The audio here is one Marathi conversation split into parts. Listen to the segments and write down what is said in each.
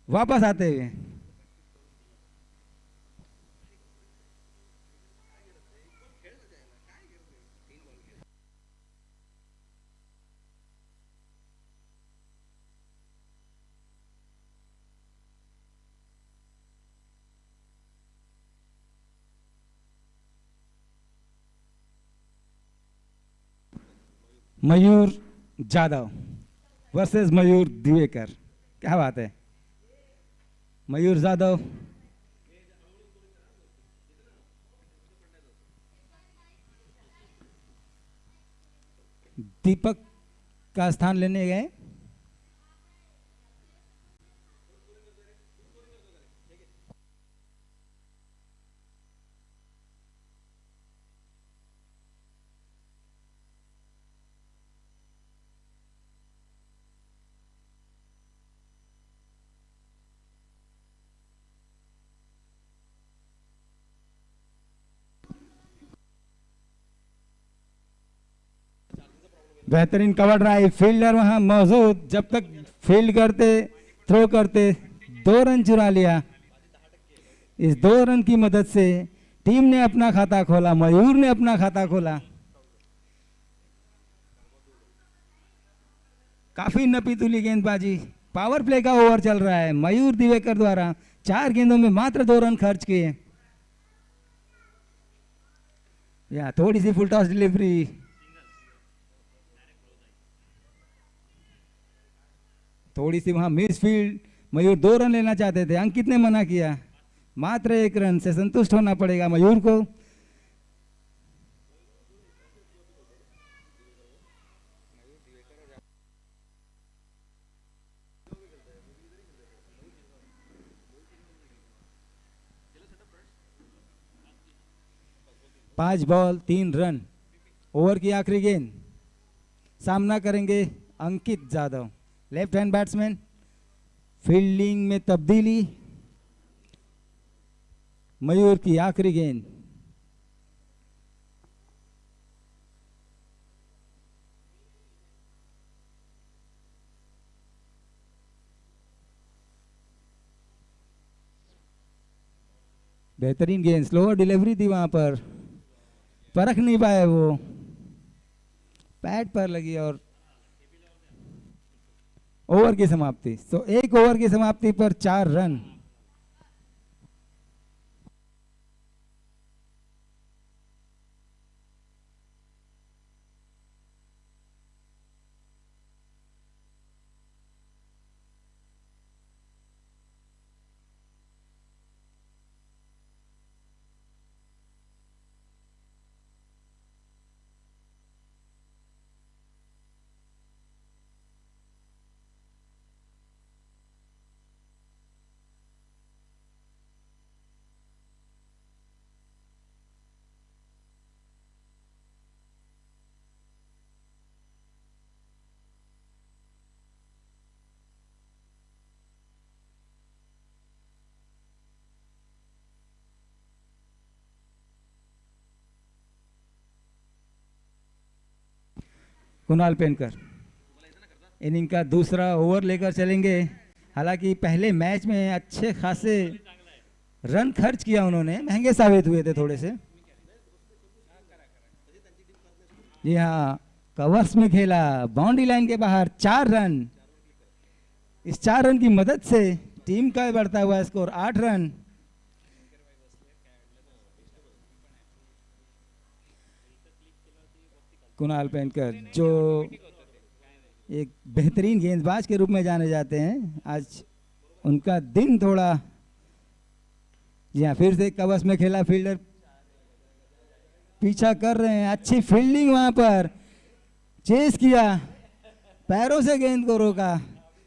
वापस आते हुए मयूर जाधव वर्सेस मयूर दिवेकर। क्या बात है। मयूर जाधव दीपक का स्थान लेने गए। बेहतरीन कवर ड्राइव, फील्डर वहां मौजूद, जब तक फील्ड करते थ्रो करते 2 रन चुरा लिया। इस 2 रन की मदद से टीम ने अपना खाता खोला, मयूर ने अपना खाता खोला। काफी नपीतुली गेंदबाजी, पावर प्ले का ओवर चल रहा है। मयूर दिवेकर द्वारा 4 गेंदों में मात्र 2 रन खर्च किए। या थोड़ी सी फुल टॉस डिलीवरी, थोड़ी सी वहां मिस फील्ड। मयूर 2 रन लेना चाहते थे, अंकित ने मना किया। मात्र 1 रन से संतुष्ट होना पड़ेगा मयूर को। पांच बॉल 3 रन। ओवर की आखिरी गेंद, सामना करेंगे Ankit Jadhav, left hand batsman. Fielding में तब्दीली, मयूर की आखिरी गेंद। बेहतरीन गेंद, स्लोअर डिलीवरी थी वहां पर, परख नहीं पाए वो, पैड पर लगी और ओवर की समाप्ति। तो 1 ओवर की समाप्ति पर 4 रन। कुणाल पेनकर इनिंग का दूसरा ओवर लेकर चलेंगे। हालांकि पहले मैच में अच्छे खासे रन खर्च किया उन्होंने, महंगे साबित हुए थे थोड़े से। जी हाँ, कवर्स में खेला, बाउंड्री लाइन के बाहर 4 रन। इस 4 रन की मदद से टीम का बढ़ता हुआ स्कोर 8 रन। कुणाल पेनकर जो एक बेहतरीन गेंदबाज के रूप में जाने जाते हैं, आज उनका दिन थोड़ा, जी हाँ, फिर से कवच में खेला, फील्डर पीछा कर रहे हैं, अच्छी फील्डिंग वहां पर, चेस किया, पैरों से गेंद को रोका।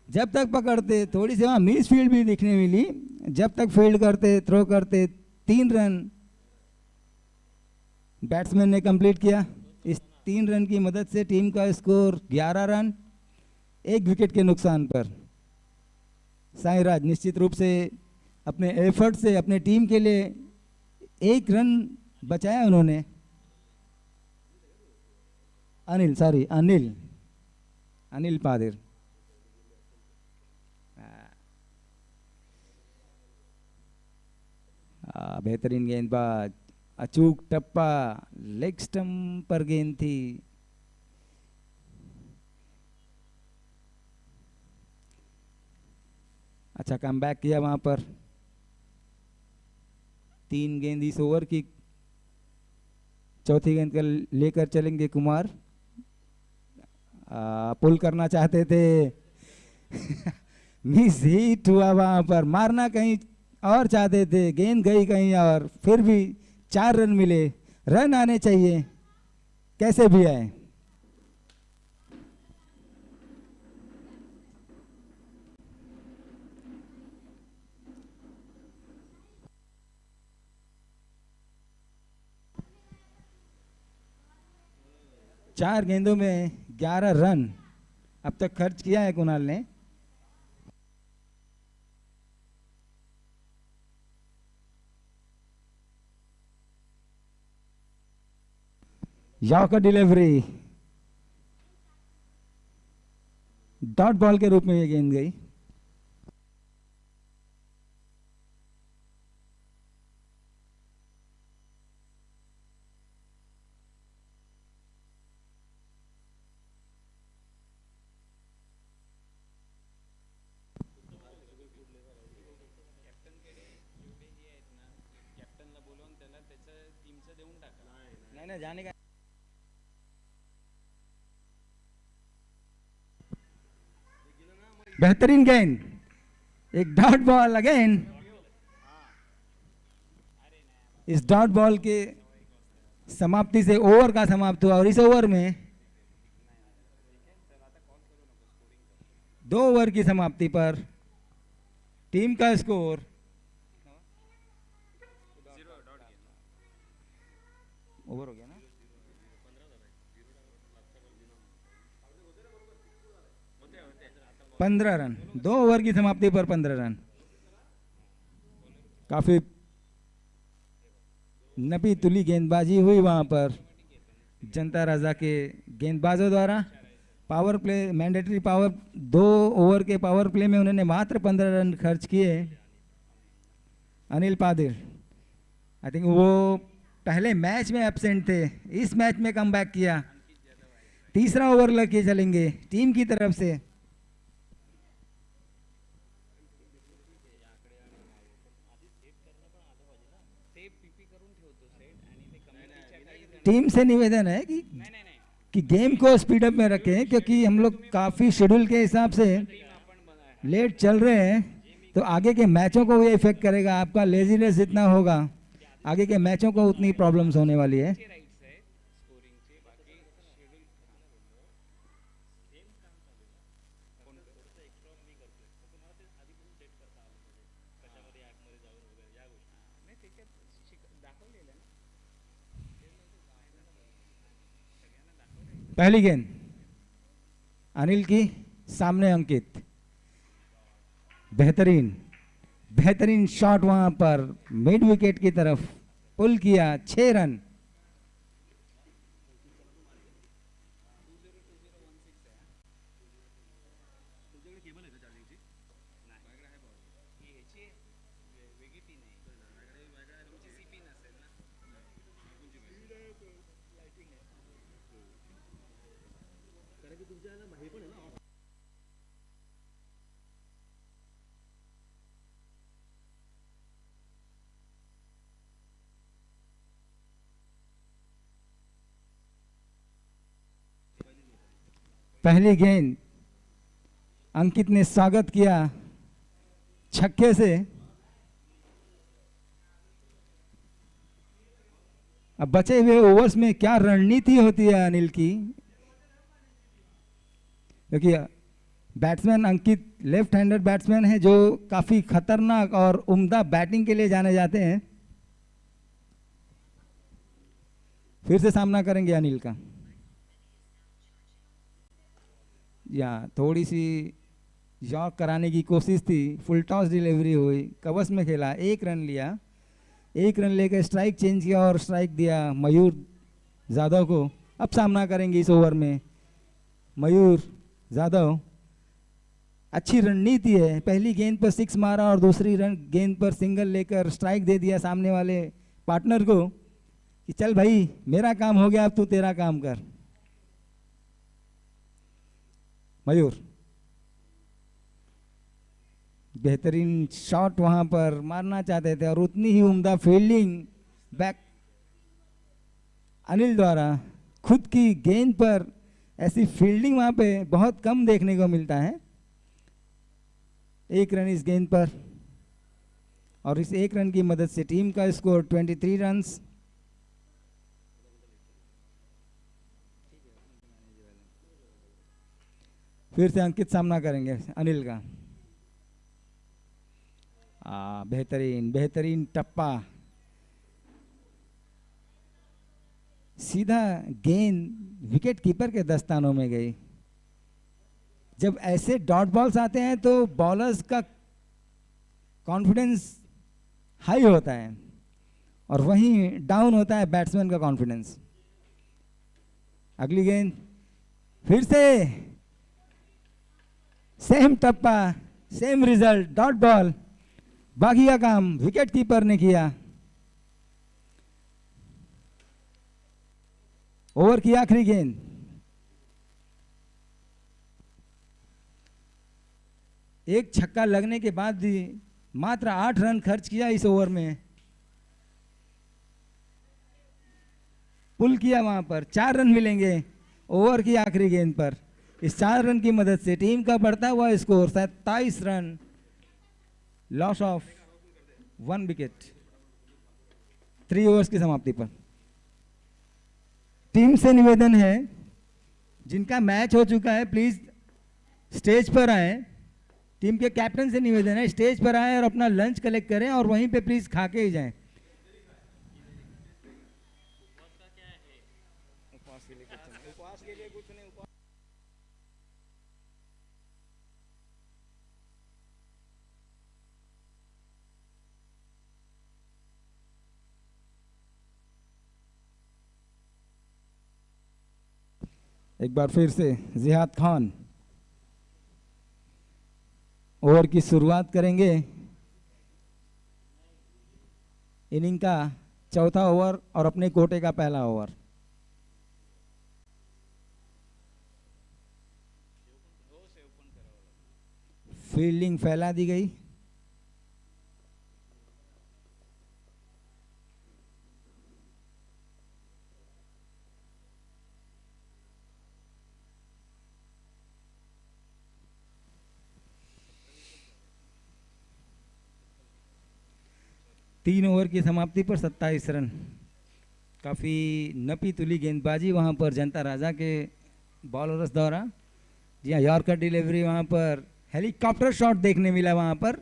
जब तक पकड़ते, थोड़ी सी वहां मिस फील्ड भी दिखने मिली, जब तक फील्ड करते थ्रो करते 3 रन बैट्समैन ने कंप्लीट किया। इस 3 रन की मदद से टीम का स्कोर 11 रन, 1 विकेट के नुकसान पर। साईराज निश्चित रूप से अपने एफर्ट से अपने टीम के लिए 1 रन बचाया उन्होंने। अनिल पादिर। बेहतरीन गेंदबाज, अचूक टप्पा, लेग स्टंप पर गेंद थी। अच्छा कमबैक किया वहां पर। 3 गेंद इस ओवर की। चौथी गेंद का लेकर चलेंगे कुमार। पुल करना चाहते थे मिस हिट हुआ वहां पर, मारना कहीं और चाहते थे, गेंद गई कहीं और, फिर भी 4 रन मिले। रन आने चाहिए कैसे भी आए। चार गेंदों में 11 रन अब तक खर्च किया है कुणाल ने। यॉर्कर डिलीवरी, डॉट बॉल के रूप में ये गेंद गई। नहीं जाने का। बेहतरीन गेंद, एक डॉट बॉल अगेन। इस डॉट बॉल के समाप्ति से ओवर का समाप्त हुआ और इस ओवर में 2 ओवर की समाप्ति पर टीम का स्कोर ओवर हो गया ना, 15 रन। 2 ओवर की समाप्ति पर 15 रन। काफी नपी तुली गेंदबाजी हुई वहां पर जनता राजा के गेंदबाजों द्वारा। Power play, mandatory power, 2 over के पावर प्ले में उन्होंने मात्र 15 रन खर्च किए। अनिल पादिर, आई थिंक वो पहले मैच में एब्सेंट थे, इस मैच में कमबैक किया। तीसरा ओवर लेके चलेंगे टीम की तरफ से। टीम से निवेदन है कि गेम को स्पीड अप में रखें, क्योंकि हम लोग काफी शेड्यूल के हिसाब से लेट चल रहे हैं, तो आगे के मैचों को ये इफेक्ट करेगा। आपका लेजीनेस जितना होगा, आगे के मैचों को उतनी प्रॉब्लम्स होने वाली है। पहली गेंद अनिल की, सामने अंकित। बेहतरीन शॉट वहां पर मिड विकेट की तरफ, पुल किया। 6 रन। पहली गेंद अंकित ने स्वागत किया छक्के से। अब बचे हुए ओवर्स में क्या रणनीति होती है अनिल की, क्योंकि बैट्समैन अंकित लेफ्ट हैंडेड बैट्समैन है जो काफी खतरनाक और उम्दा बैटिंग के लिए जाने जाते हैं। फिर से सामना करेंगे अनिल का। या थोड़ी सी यॉर्क कराने की कोशिश थी, फुल टॉस डिलीवरी हुई, कवच में खेला, 1 रन लिया। 1 रन लेकर स्ट्राइक चेंज किया और स्ट्राइक दिया मयूर यादव को। अब सामना करेंगे इस ओवर में मयूर यादव। अच्छी रणनीति है, पहली गेंद पर सिक्स मारा और दूसरी गेंद पर सिंगल लेकर स्ट्राइक दे दिया सामने वाले पार्टनर को कि चल भाई मेरा काम हो गया, अब तू तेरा काम कर। मयूर बेहतरीन शॉट वहां पर मारना चाहते थे और उतनी ही उम्दा फील्डिंग बैक अनिल द्वारा। खुद की गेंद पर ऐसी फील्डिंग वहां पे बहुत कम देखने को मिलता है। एक रन इस गेंद पर और इस एक रन की मदद से टीम का स्कोर 23 रन्स। फिर से अंकित सामना करेंगे अनिल का। बेहतरीन बेहतरीन टप्पा, सीधा गेंद विकेट कीपर के दस्तानों में गई। जब ऐसे डॉट बॉल्स आते हैं तो बॉलर्स का कॉन्फिडेंस हाई होता है और वहीं डाउन होता है बैट्समैन का कॉन्फिडेंस। अगली गेंद फिर से सेम टप्पा, सेम रिजल्ट, डॉट बॉल। बाकी का काम विकेट कीपर ने किया। ओवर की आखिरी गेंद, एक छक्का लगने के बाद भी मात्र 8 रन खर्च किया इस ओवर में। पुल किया वहां पर, 4 रन मिलेंगे ओवर की आखिरी गेंद पर। इस 4 रन की मदद से टीम का बढ़ता हुआ score 27 run, loss of 1 wicket 3 overs की समाप्ति पर। टीम से निवेदन है, जिनका मैच हो चुका है प्लीज स्टेज पर आए। टीम के कैप्टन से निवेदन है स्टेज पर आए और अपना लंच कलेक्ट करें और वहीं पे प्लीज खा के ही जाएं। एक बार फिर से जिहाद खान ओवर की शुरुआत करेंगे। इनिंग का चौथा ओवर और अपने कोटे का पहला ओवर। फील्डिंग फैला दी गई। तीन ओवर की समाप्ति पर 27 रन। काफ़ी नपी तुली गेंदबाजी वहां पर जनता राजा के बॉलर्स द्वारा। जी हाँ, यॉर्कर डिलीवरी वहां पर, हेलीकॉप्टर शॉट देखने मिला वहां पर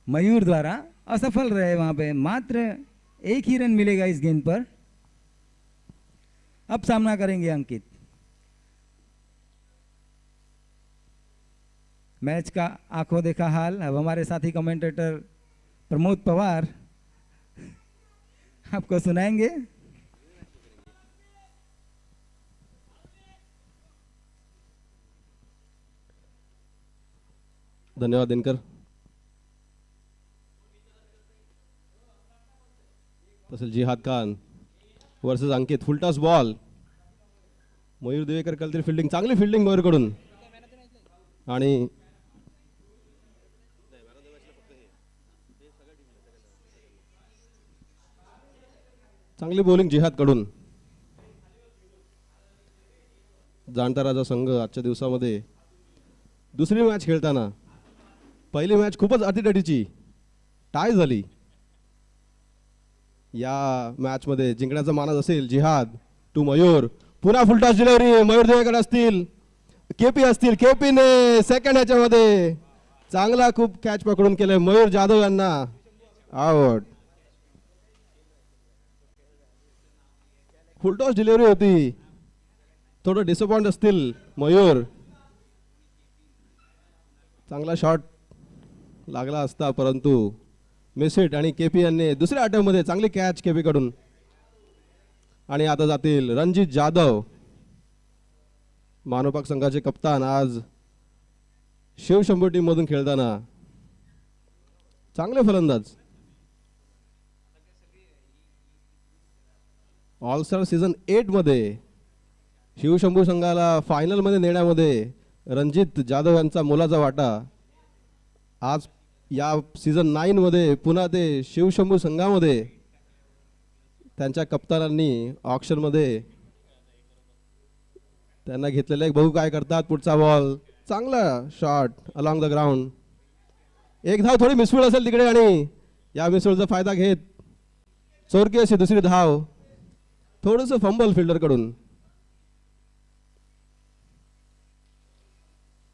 मयूर द्वारा, असफल रहे वहां पे। मात्र 1 ही रन मिलेगा इस गेंद पर। अब सामना करेंगे अंकित। मैच का आंखों देखा हाल अब हमारे साथी कमेंटेटर प्रमोद पवार आपको सुनाएंगे। धन्यवाद दिनकर। तसेच Jihad Khan versus Ankit. Full toss ball, Mayur Devekar कलतील फिल्डिंग, चांगली फिल्डिंग मयूरकडून आणि चांगली बॉलिंग जिहादकडून। जाणता राजा संघ आजच्या दिवसामध्ये दुसरी मॅच खेळताना पहिली मॅच खूपच अटीतटीची टाय झाली। या मॅच मध्ये जिंकण्याचा मानस असेल जिहाद टू मयूर। पुन्हा फुलटॉस डिलिव्हरी, मयूर देवेकर असतील, केपी असतील, केपी ने सेकंड ह्याच्यामध्ये चांगला खूप कॅच पकडून केले मयूर जाधव यांना आउट। फुलटॉस डिलिव्हरी होती, थोडं डिसअपॉइंट असतील मयूर। चांगला शॉट लागला असता परंतु मिस हिट आणि केपी यांनी दुसऱ्या अटेम्प्ट मध्ये चांगली कॅच केपी कडून। आणि आता जातील रणजित जाधव, मानवपाक संघाचे कप्तान, आज शिवशंभू टीम मधून खेळताना चांगले फलंदाज. ऑलस्टार सीझन 8 मध्ये शिवशंभू संघाला फायनल मध्ये नेण्यामध्ये रणजित जाधव यांचा मोलाचा वाटा. आज या सीझन 9 मध्ये पुन्हा ते शिवशंभू संघामध्ये त्यांच्या कप्तानांनी ऑक्शन मध्ये त्यांना घेतलेले. बघू काय करतात. पुढचा बॉल चांगला शॉट अलॉंग द ग्राउंड. एक धाव थोडी मिसफीड असेल तिकडे आणि या मिसफीडचा फायदा घेत चोरकी अशी दुसरी धाव. थोडंसं फंबल फिल्डर कडून.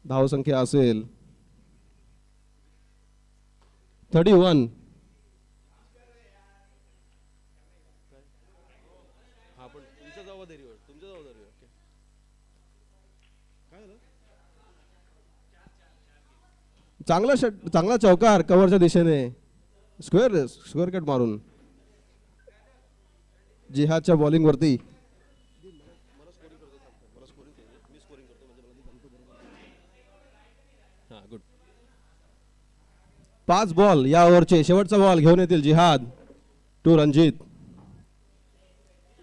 धाव संख्या असेल 31. चांगला चांगला चौकार कव्हरच्या दिशेने स्क्वेअर कट मारून जिहादच्या बॉलिंग वरती. 5 बॉल या ओव्हरचे शेवटचा बॉल घेऊन येतील जिहाद टू रणजित.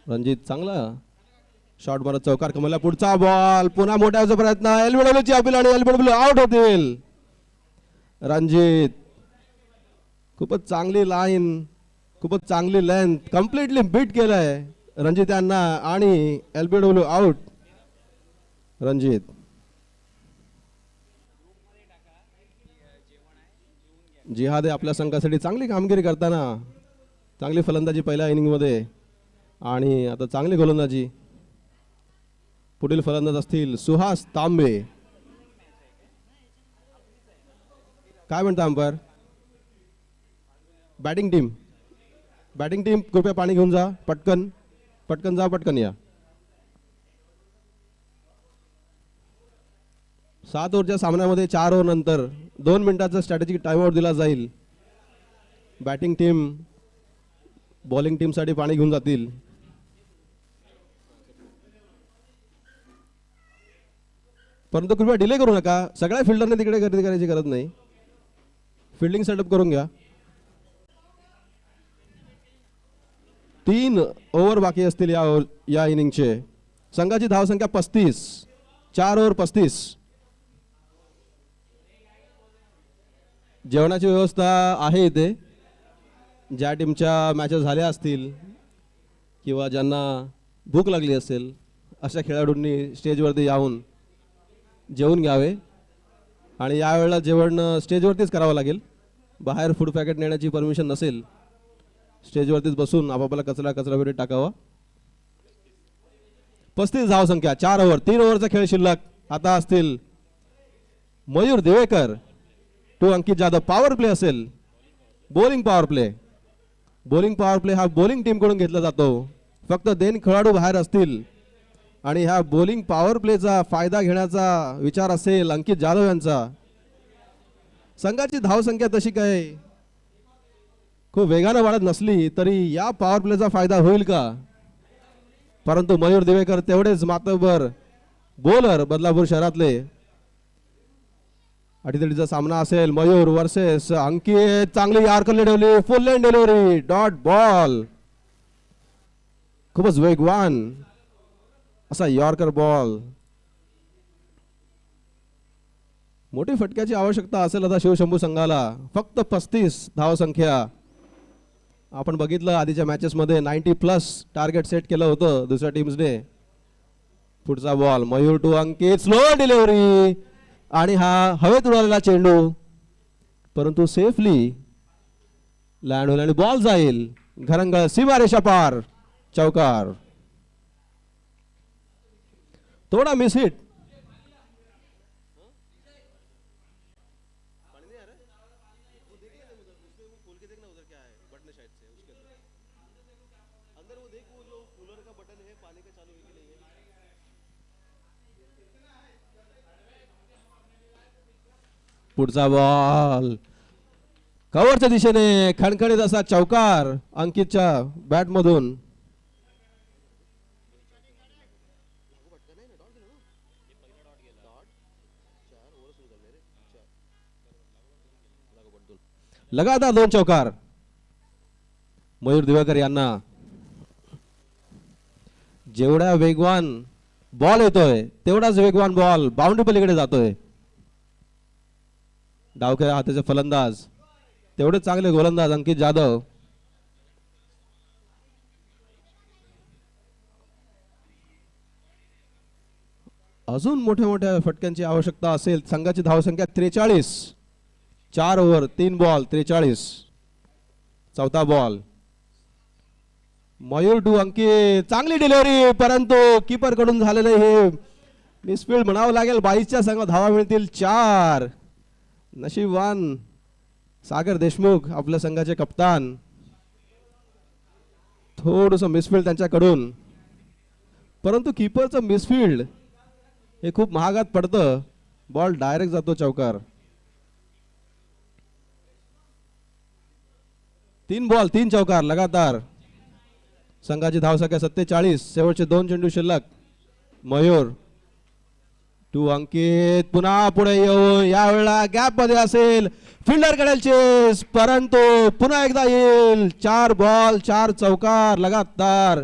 रणजित चांगला शॉट मारत चौकार कमवला. पुढचा बॉल पुन्हा मोठ्याचा प्रयत्न. एलबीडब्ल्यू ची अपील आणि एलबीडब्ल्यू आउट होतील. रणजित खूपच चांगली लाईन, खूपच चांगली लेंथ कम्प्लिटली बीट केलंय रणजित यांना आणि एलबीडब्ल्यू आउट. रणजित जिहाद आपल्या संघासाठी चांगली कामगिरी करताना चांगली फलंदाजी पहिल्या इनिंग मध्ये आणि आता चांगली गोलंदाजी. पुढील फलंदाज असतील सुहास तांबे. काय म्हणता अंपायर? बॅटिंग टीम कृपया पाणी घेऊन जा. पटकन जा, पटकन या. 7 ओव्हरच्या सामन्यामध्ये 4 ओव्हर नंतर 2 मिनिटाचा स्ट्रॅटेजिक टाइमआउट दिला जाईल. बॅटिंग टीम बॉलिंग टीम साठी पाणी घेऊन जातील. परंतु कृपया डिले करू नका. सगळ्या फिल्डरने तिकडे गर्दी करायची गरज नाही. फिल्डिंग सेटअप करून घ्या. 3 ओव्हर बाकी असतील या इनिंगचे. संघाची धावसंख्या 35. 4 ओव्हर 35. जेवणाची व्यवस्था आहे इथे. ज्या टीमच्या मॅचेस झाल्या असतील किंवा ज्यांना भूक लागली असेल अशा खेळाडूंनी स्टेजवरती येऊन जेवून घ्यावे. आणि यावेळेला जेवण स्टेजवरतीच करावं लागेल. बाहेर फूड पॅकेट नेण्याची परमिशन नसेल. स्टेजवरतीच बसून आपापला कचरा पेटीत टाकावा. 35 धावसंख्या. 4 ओव्हर 3 ओव्हरचा खेळ शिल्लक. आता असतील Mayur Divekar to Ankit Jadhav. Power play असेल. बॉलिंग पॉवर प्ले हा बॉलिंग टीम कडून घेतला जातो. फक्त 2 खेळाडू बाहेर असतील आणि ह्या बॉलिंग पॉवर प्लेचा फायदा घेण्याचा विचार असेल अंकित जाधव यांचा. संघाची धावसंख्या तशी काय खूप वेगाने वाढत नसली तरी या पॉवर प्लेचा फायदा होईल का? परंतु मयूर दिवेकर तेवढेच मातबर बॉलर बदलापूर शहरातले. अटीतटीचा सामना असेल. मयूर वर्सेस अंकित. चांगली यार्कर ठेवली. फुल लेन डिलिव्हरी. Dot ball. खूपच वेगवान असा यॉर्कर बॉल. मोठी फटक्याची आवश्यकता असेल आता शिवशंभू संघाला. फक्त 35 धावसंख्या. आपण बघितलं आधीच्या मॅचेस मध्ये 90+ टार्गेट सेट केलं होतं दुसऱ्या टीम्सने. पुढचा ball Mayur to Ankit. Slow delivery आणि हा हवेत उडालेला चेंडू परंतु सेफली लँड होईल आणि बॉल जाईल घरंगळ सीमारेषा पार. चौकार. थोड़ा मिस हिट. पुढचा बॉल कव्हरच्या दिशेने खणखणीत असा चौकार अंकितच्या बॅट मधून. लगातार 2 चौकार मयूर दिवेकर यांना. जेवढा वेगवान बॉल येतोय तेवढाच वेगवान बॉल बाउंड्री पलीकडे जातोय. डावखेळा हाताचे फलंदाज तेवढे चांगले गोलंदाज अंकित जाधव. अजून मोठ्या मोठ्या फटक्यांची आवश्यकता असेल. संघाची धावसंख्या 43. 4 ओव्हर 3 बॉल 43. चौथा बॉल मयूर टू अंकित. चांगली डिलिव्हरी परंतु कीपर कडून झालेलं हे मिसफील्ड म्हणावं लागेल. 22च्या संघात धावा मिळतील 4. नशीबवान सागर देशमुख आपल्या संघाचे कप्तान. थोडंसं मिसफील्ड त्यांच्याकडून परंतु कीपरचं मिसफील्ड हे खूप महागात पडतं. बॉल डायरेक्ट जातो चौकार. 3 बॉल 3 चौकार लगातार. संघाची धावसंख्या 47. शेवटचे 2 चेंडू शिल्लक. मयूर टू अंकित. पुन्हा पुढे येऊन यावेळेला गॅप मध्ये असेल. फिल्डर कडेल चेस परंतु पुन्हा एकदा येईल. 4 बॉल 4 चौकार लगातार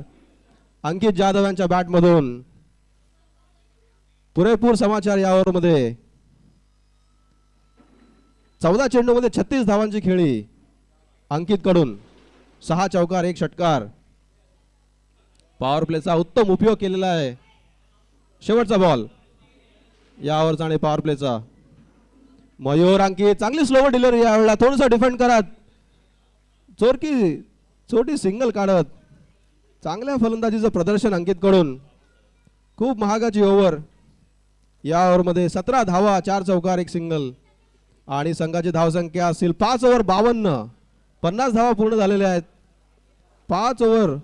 अंकित जाधव यांच्या बॅट मधून. पुरेपूर समाचार या ओव्हर मध्ये. 14 चेंडू मध्ये 36 धावांची खेळी अंकित कडून. 6 चौकार 1 षटकार. पॉवर प्लेचा उत्तम उपयोग केलेला आहे. शेवटचा बॉल या ओव्हरचा आणि पॉवर प्लेचा. मयूर अंकित. चांगली स्लोवर डिलिव्हरी यावेळेला. थोडंसं डिफेंड करत छोटी सिंगल काढत चांगल्या फलंदाजीचं प्रदर्शन अंकित कडून. खूप महागाची ओव्हर. या ओव्हर मध्ये 17 धावा 4 चौकार 1 सिंगल आणि संघाची धावसंख्या असेल 5 ओव्हर 52. 50 धावा पूर्ण झालेल्या आहेत. 5 ओव्हर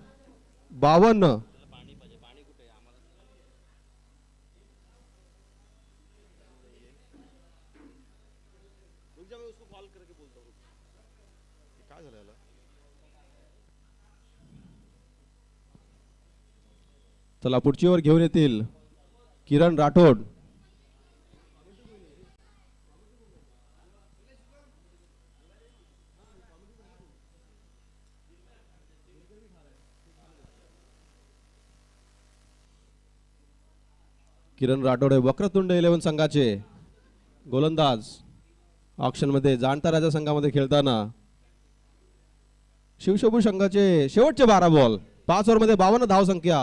52. चला पुढची ओव्हर घेऊन येतील किरण राठोड. किरण राठोड हे वक्रतुंड 11 संघाचे गोलंदाज. ऑक्शन मध्ये जाणता राजा संघामध्ये खेळताना. शिवशंभू संघाचे शेवटचे 12 बॉल 5 ओव्हर मध्ये 52 धावसंख्या.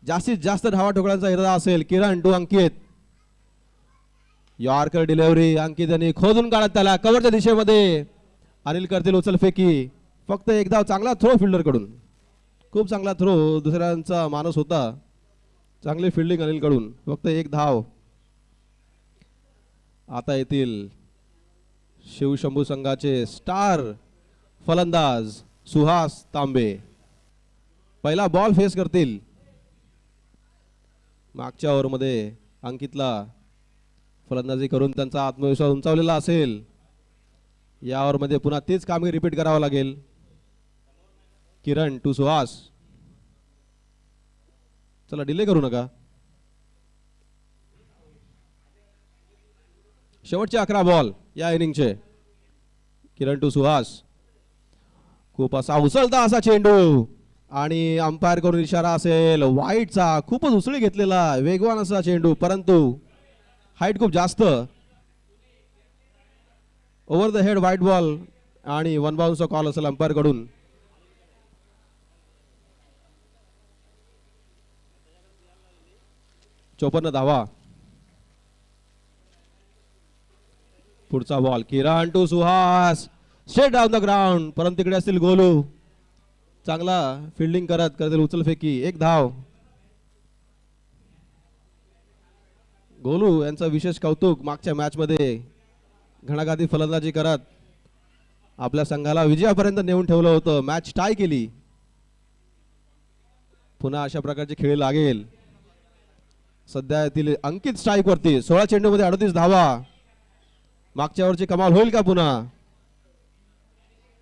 जास्तीत जास्त धावा ठोकळ्यांचा इरादा असेल. Kiran to Ankit. Yorker delivery. Ankit यांनी खोदून काढत त्याला कव्हरच्या दिशेमध्ये. अनिल करतील उचलफेकी. फक्त एक धाव. चांगला थ्रो फिल्डर कडून. खूप चांगला थ्रो. दुसऱ्यांचा माणूस होता. चांगली फिल्डिंग अनिल कडून. फक्त 1 धाव. आता येतील शिवशंभू संघाचे स्टार फलंदाज सुहास तांबे. पहिला बॉल फेस करतील. मागच्या ओव्हर मध्ये अंकितला फलंदाजी करून त्यांचा आत्मविश्वास उंचावलेला असेल. या ओव्हर मध्ये पुन्हा तेच कामगिरी रिपीट करावं लागेल. किरण टू सुहास. चला डिले करू नका. शेवटचे 11 बॉल या इनिंगचे. किरण टू सुहास. खूप असा उसळता असा चेंडू आणि अंपायर करून इशारा असेल वाईटचा. खूपच उसळी घेतलेला वेगवान असा चेंडू परंतु हाईट खूप जास्त. ओव्हर द हेड वाईट बॉल आणि 1 बाउन्सचा कॉल असेल अंपायर कडून. चोपन्न धावा. पुढचा ball Kiran to Suhas. Straight down the ground परंतु तिकडे असतील गोलू. चांगला फिल्डिंग करत करतील उचलफेकी. 1 धाव. गोलू यांचा विशेष कौतुक. मागच्या मॅच मध्ये घणाघाती फलंदाजी करत आपल्या संघाला विजयापर्यंत नेऊन ठेवलं होतं. मॅच टाय केली. पुन्हा अशा प्रकारची खेळी लागेल. सध्या येथील अंकित स्ट्राईक वरती. 16 चेंडू मध्ये 38 धावा. मागच्या ओव्हरची कमाल होईल का पुन्हा.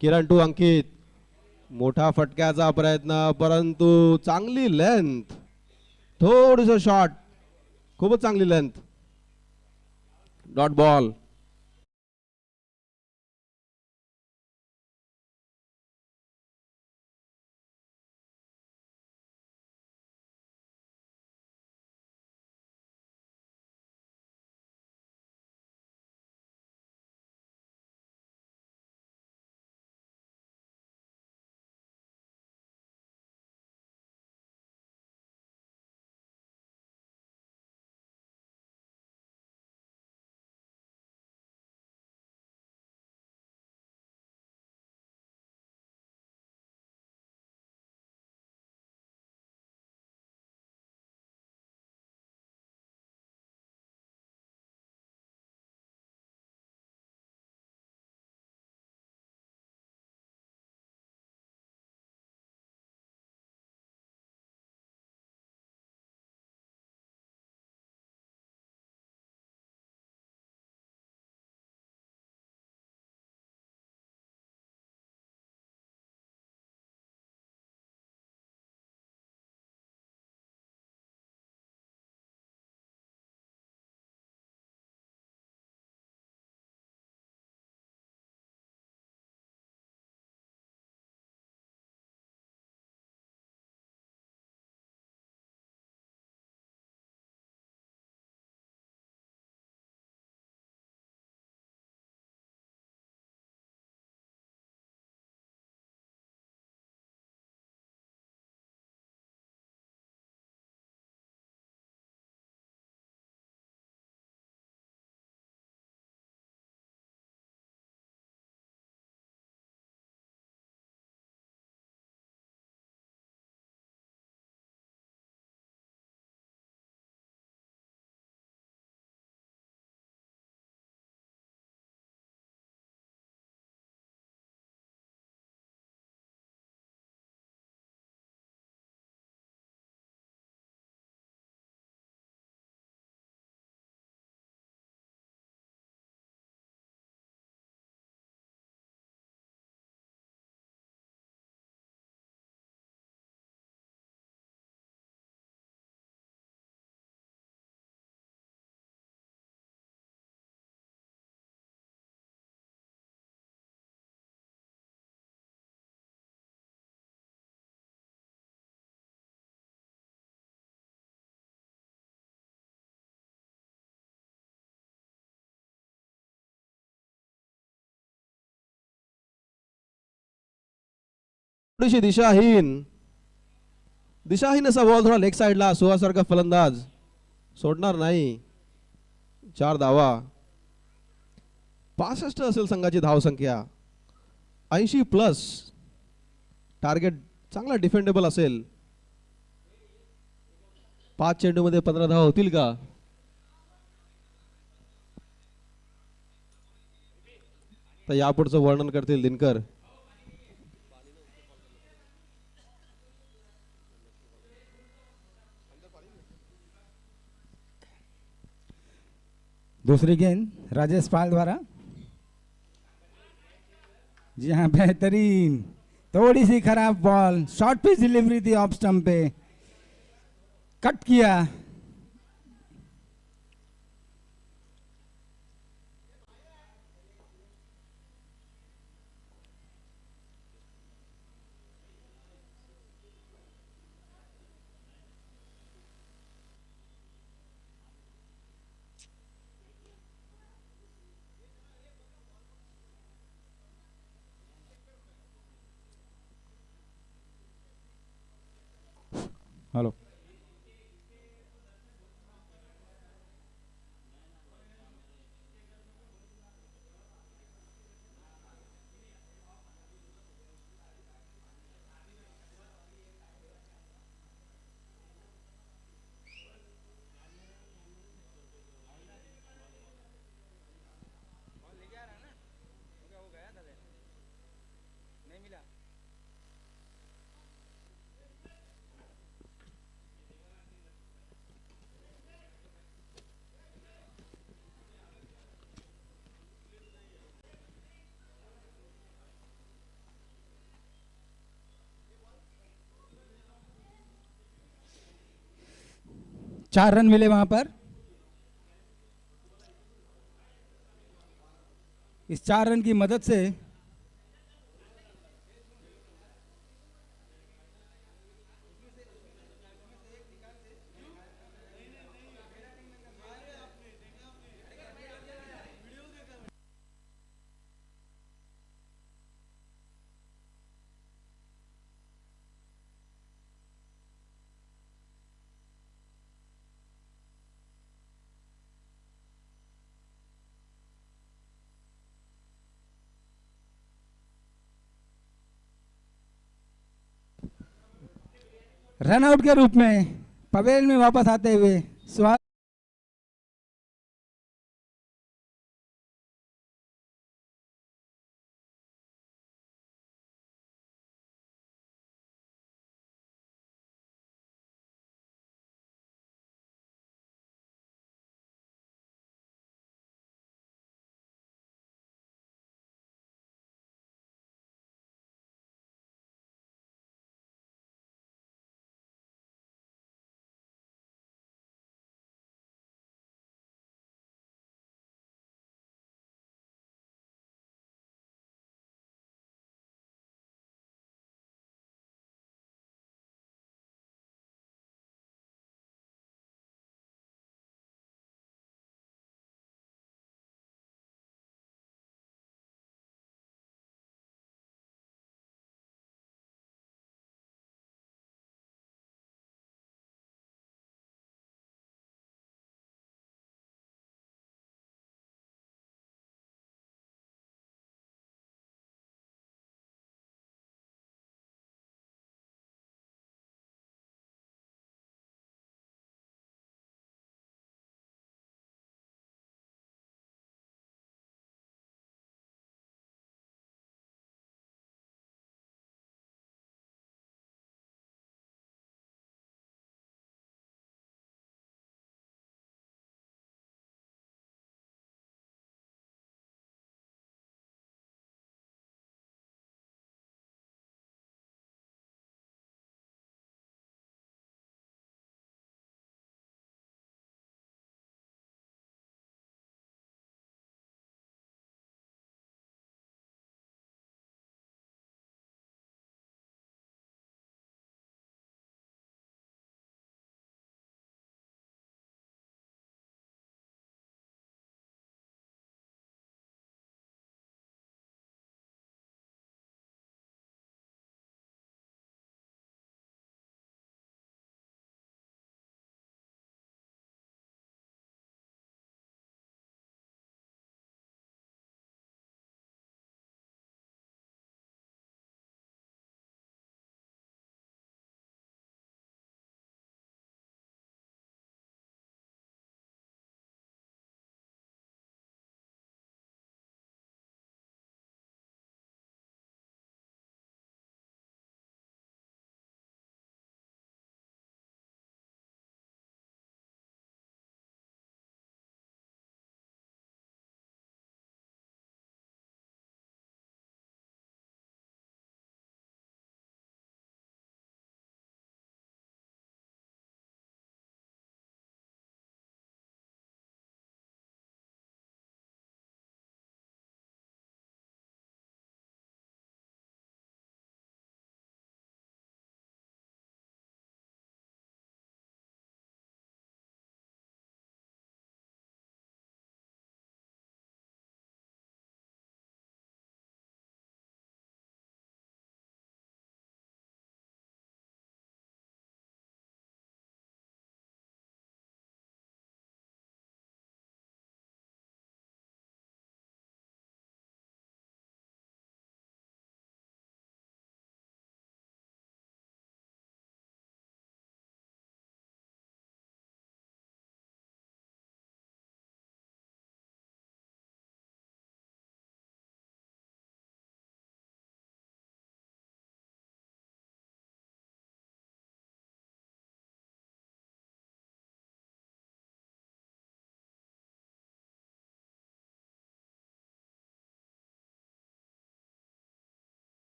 किरण टू अंकित. मोठा फटक्याचा प्रयत्न परंतु चांगली लेंथ. थोडंसं शॉट. खूपच चांगली लेंथ. Dot ball. थोडीशी दिशाहीन असा बॉल थोडा लेग साइडला. सुहासारखा फलंदाज सोडणार नाही. 4 धावा. 65 असेल संघाची धावसंख्या. 80+ टार्गेट चांगला डिफेंडेबल असेल. 5 चेंडूमध्ये 15 धावा होतील का? तर यापुढचं वर्णन करतील दिनकर. दूसरी गेंद राजेश पाल द्वारा. जी हाँ, बेहतरीन. थोड़ी सी खराब बॉल, शॉर्ट पिच डिलीवरी थी ऑफ स्टंप पे, कट किया. हेलो. चार रन मिले वहां पर. इस 4 रन की मदद से रनआउट के रूप में पवेल में वापस आते हुए Suhas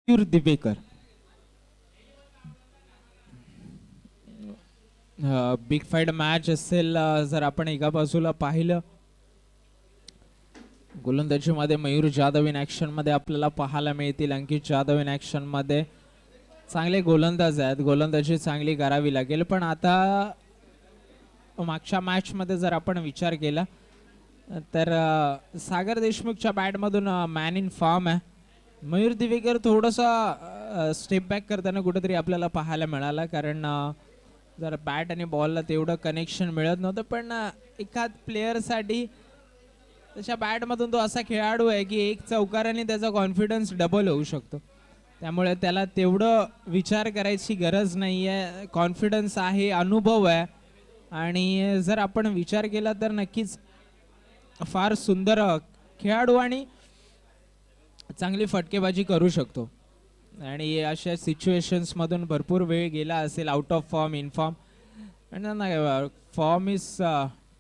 Mayur Divekar. Big fight match असेल. जर आपण एका बाजूला पाहिलं गोलंदाजीमध्ये मयूर जाधव इन ऍक्शन मध्ये आपल्याला पाहायला मिळतील. अंकित जाधव इन ऍक्शन मध्ये चांगले गोलंदाज आहेत. गोलंदाजी चांगली करावी लागेल. पण आता मागच्या मॅच मध्ये जर आपण विचार केला तर सागर देशमुखच्या बॅटमधून मॅन इन फॉर्म आहे. मयूर दिवेकर थोडासा स्टेप बॅक करताना कुठेतरी आपल्याला पाहायला मिळाला. कारण जर बॅट आणि बॉलला तेवढं कनेक्शन मिळत नव्हतं. पण एखाद प्लेअरसाठी त्याच्या बॅटमधून तो असा खेळाडू आहे की एक चौकाराने त्याचा कॉन्फिडन्स डबल होऊ शकतो. त्यामुळे त्याला तेवढं विचार करायची गरज नाही आहे. कॉन्फिडन्स आहे, अनुभव आहे. आणि जर आपण विचार केला तर नक्कीच फार सुंदर खेळाडू आणि चांगली फटकेबाजी करू शकतो. आणि अशा सिच्युएशन्स मधून भरपूर वेळ गेला असेल. Out of form, in form, form is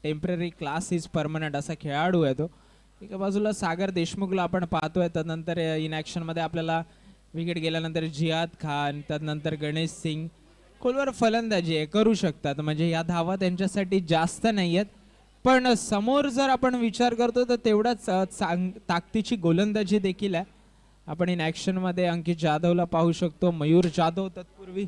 temporary, class is permanent असा खेळाडू आहे तो. एका बाजूला सागर देशमुखला आपण पाहतोय. त्यानंतर इन ऍक्शन मध्ये आपल्याला विकेट गेल्यानंतर जिहाद खान, त्यानंतर गणेश सिंग खोलवर फलंदाजी आहे, करू शकतात. म्हणजे या धावा त्यांच्यासाठी जास्त नाही आहेत. पण समोर जर आपण विचार करतो तर तेवढाच ताकदीची गोलंदाजी देखील आहे. आपण इन ऍक्शन मध्ये अंकित जाधवला पाहू शकतो. मयूर जाधव तत्पूर्वी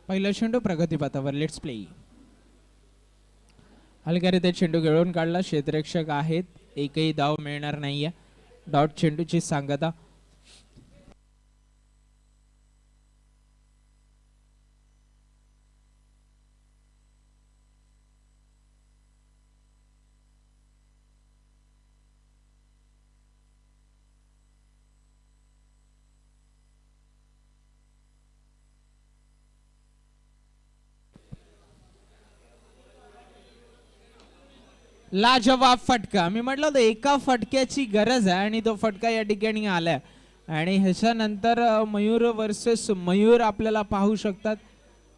पहिला चेंडू प्रगतीपथावर. Let's play. हलक्यारीत्या चेंडू खेळून काढला. क्षेत्ररक्षक आहेत, एकही धाव मिळणार नाहीये. डॉट चेंडूची सांगता. लाजवाब फटका. मी म्हटलं होतं एका फटक्याची गरज आहे आणि तो फटका या ठिकाणी आलाय. आणि ह्याच्यानंतर मयूर वर्सेस मयूर आपल्याला पाहू शकतात.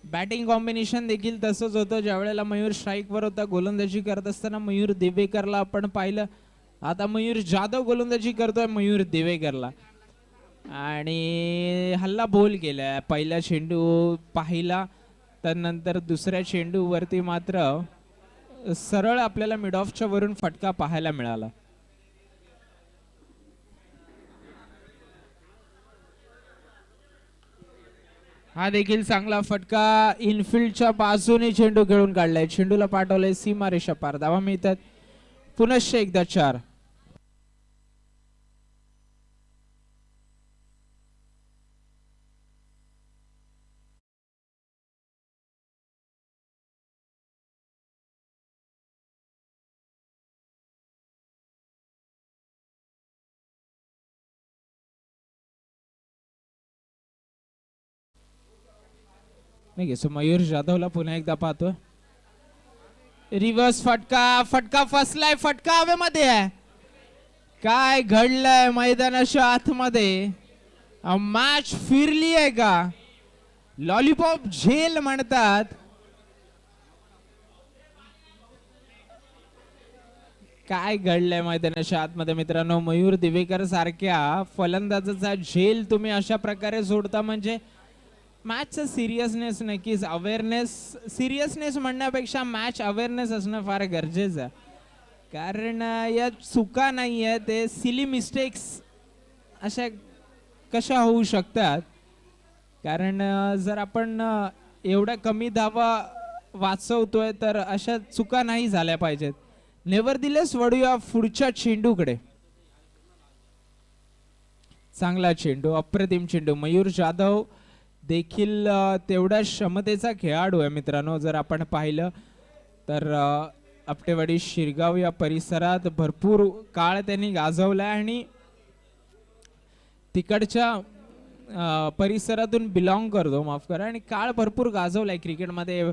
बॅटिंग कॉम्बिनेशन देखील तसंच होतं. ज्या वेळेला मयूर स्ट्राईकवर होता गोलंदाजी करत असताना मयूर दिवेकरला आपण पाहिलं. आता मयूर जाधव गोलंदाजी करतोय मयूर दिवेकरला. आणि हल्ला बोल केलाय. पहिला चेंडू पाहिला, त्यानंतर दुसऱ्या चेंडूवरती मात्र सरळ आपल्याला मिड ऑफच्या वरून फटका पाहायला मिळाला. हा देखील चांगला फटका. इनफिल्डच्या बाजूने चेंडू खेळून काढलाय. चेंडूला पाठवलंय सीमारेषा पार. धावा मिळतात पुनश्च एकदा 4. नाही सो मयूर जाधवला पुन्हा एकदा पाहतोय. रिव्हर्स फटका. फटका फसलाय. फटका हवेमध्ये आहे. काय घडलंय मैदानाच्या आतमध्ये? मॅच फिरली आहे का? लॉलीपॉप झेल म्हणतात. काय घडलंय मैदानाच्या आतमध्ये मित्रांनो? मयूर दिवेकर सारख्या फलंदाजाचा झेल तुम्ही अशा प्रकारे सोडता म्हणजे मॅचचा सिरियसनेस, नक्कीच अवेअरनेस, सिरियसनेस म्हणण्यापेक्षा मॅच अवेअरनेस असणं फार गरजेचं आहे. कारण या चुका नाही आहे, ते सिली मिस्टेक्स अशा कशा होऊ शकतात. कारण जर आपण एवढ्या कमी धावा वाचवतोय तर अशा चुका नाही झाल्या पाहिजेत. नेव्हरदिलेस वळूया पुढच्या चेंडूकडे. चांगला चेंडू, अप्रतिम चेंडू. मयूर जाधव देखील तेवढ्या क्षमतेचा खेळाडू आहे मित्रांनो. जर आपण पाहिलं तर आपटेवाडी शिरगाव या परिसरात भरपूर काळ त्यांनी गाजवला आणि तिकडच्या परिसरातून बिलॉंग करतो, माफ करा, आणि काळ भरपूर गाजवलाय क्रिकेटमध्ये.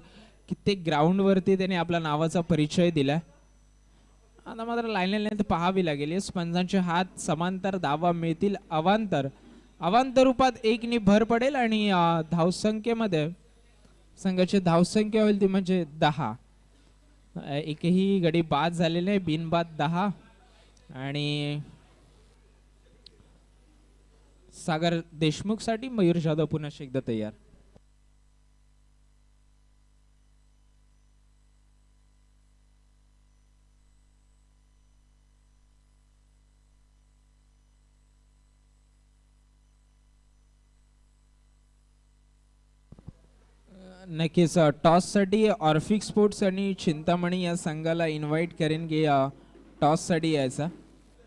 कित्येक ग्राउंडवरती त्याने आपला नावाचा परिचय दिलाय. आता मात्र लाईन लेंथ पाहावी लागेल. स्पंजांचे हात समांतर धावा मिळतील, अवांतर अवांतर रूपात एकनी भर पडेल आणि धावसंख्येमध्ये संघाची धावसंख्या होईल ती म्हणजे 10. एकही गडी बाद झालेले नाही, बिनबाद 10. आणि सागर देशमुख साठी मयूर जाधव पुन्हा एकदा तयार. नक्कीच टॉस साठी ऑर्फिक स्पोर्ट्स आणि चिंतामणी या संघाला इन्व्हाइट करेन की टॉस साठी यायचा.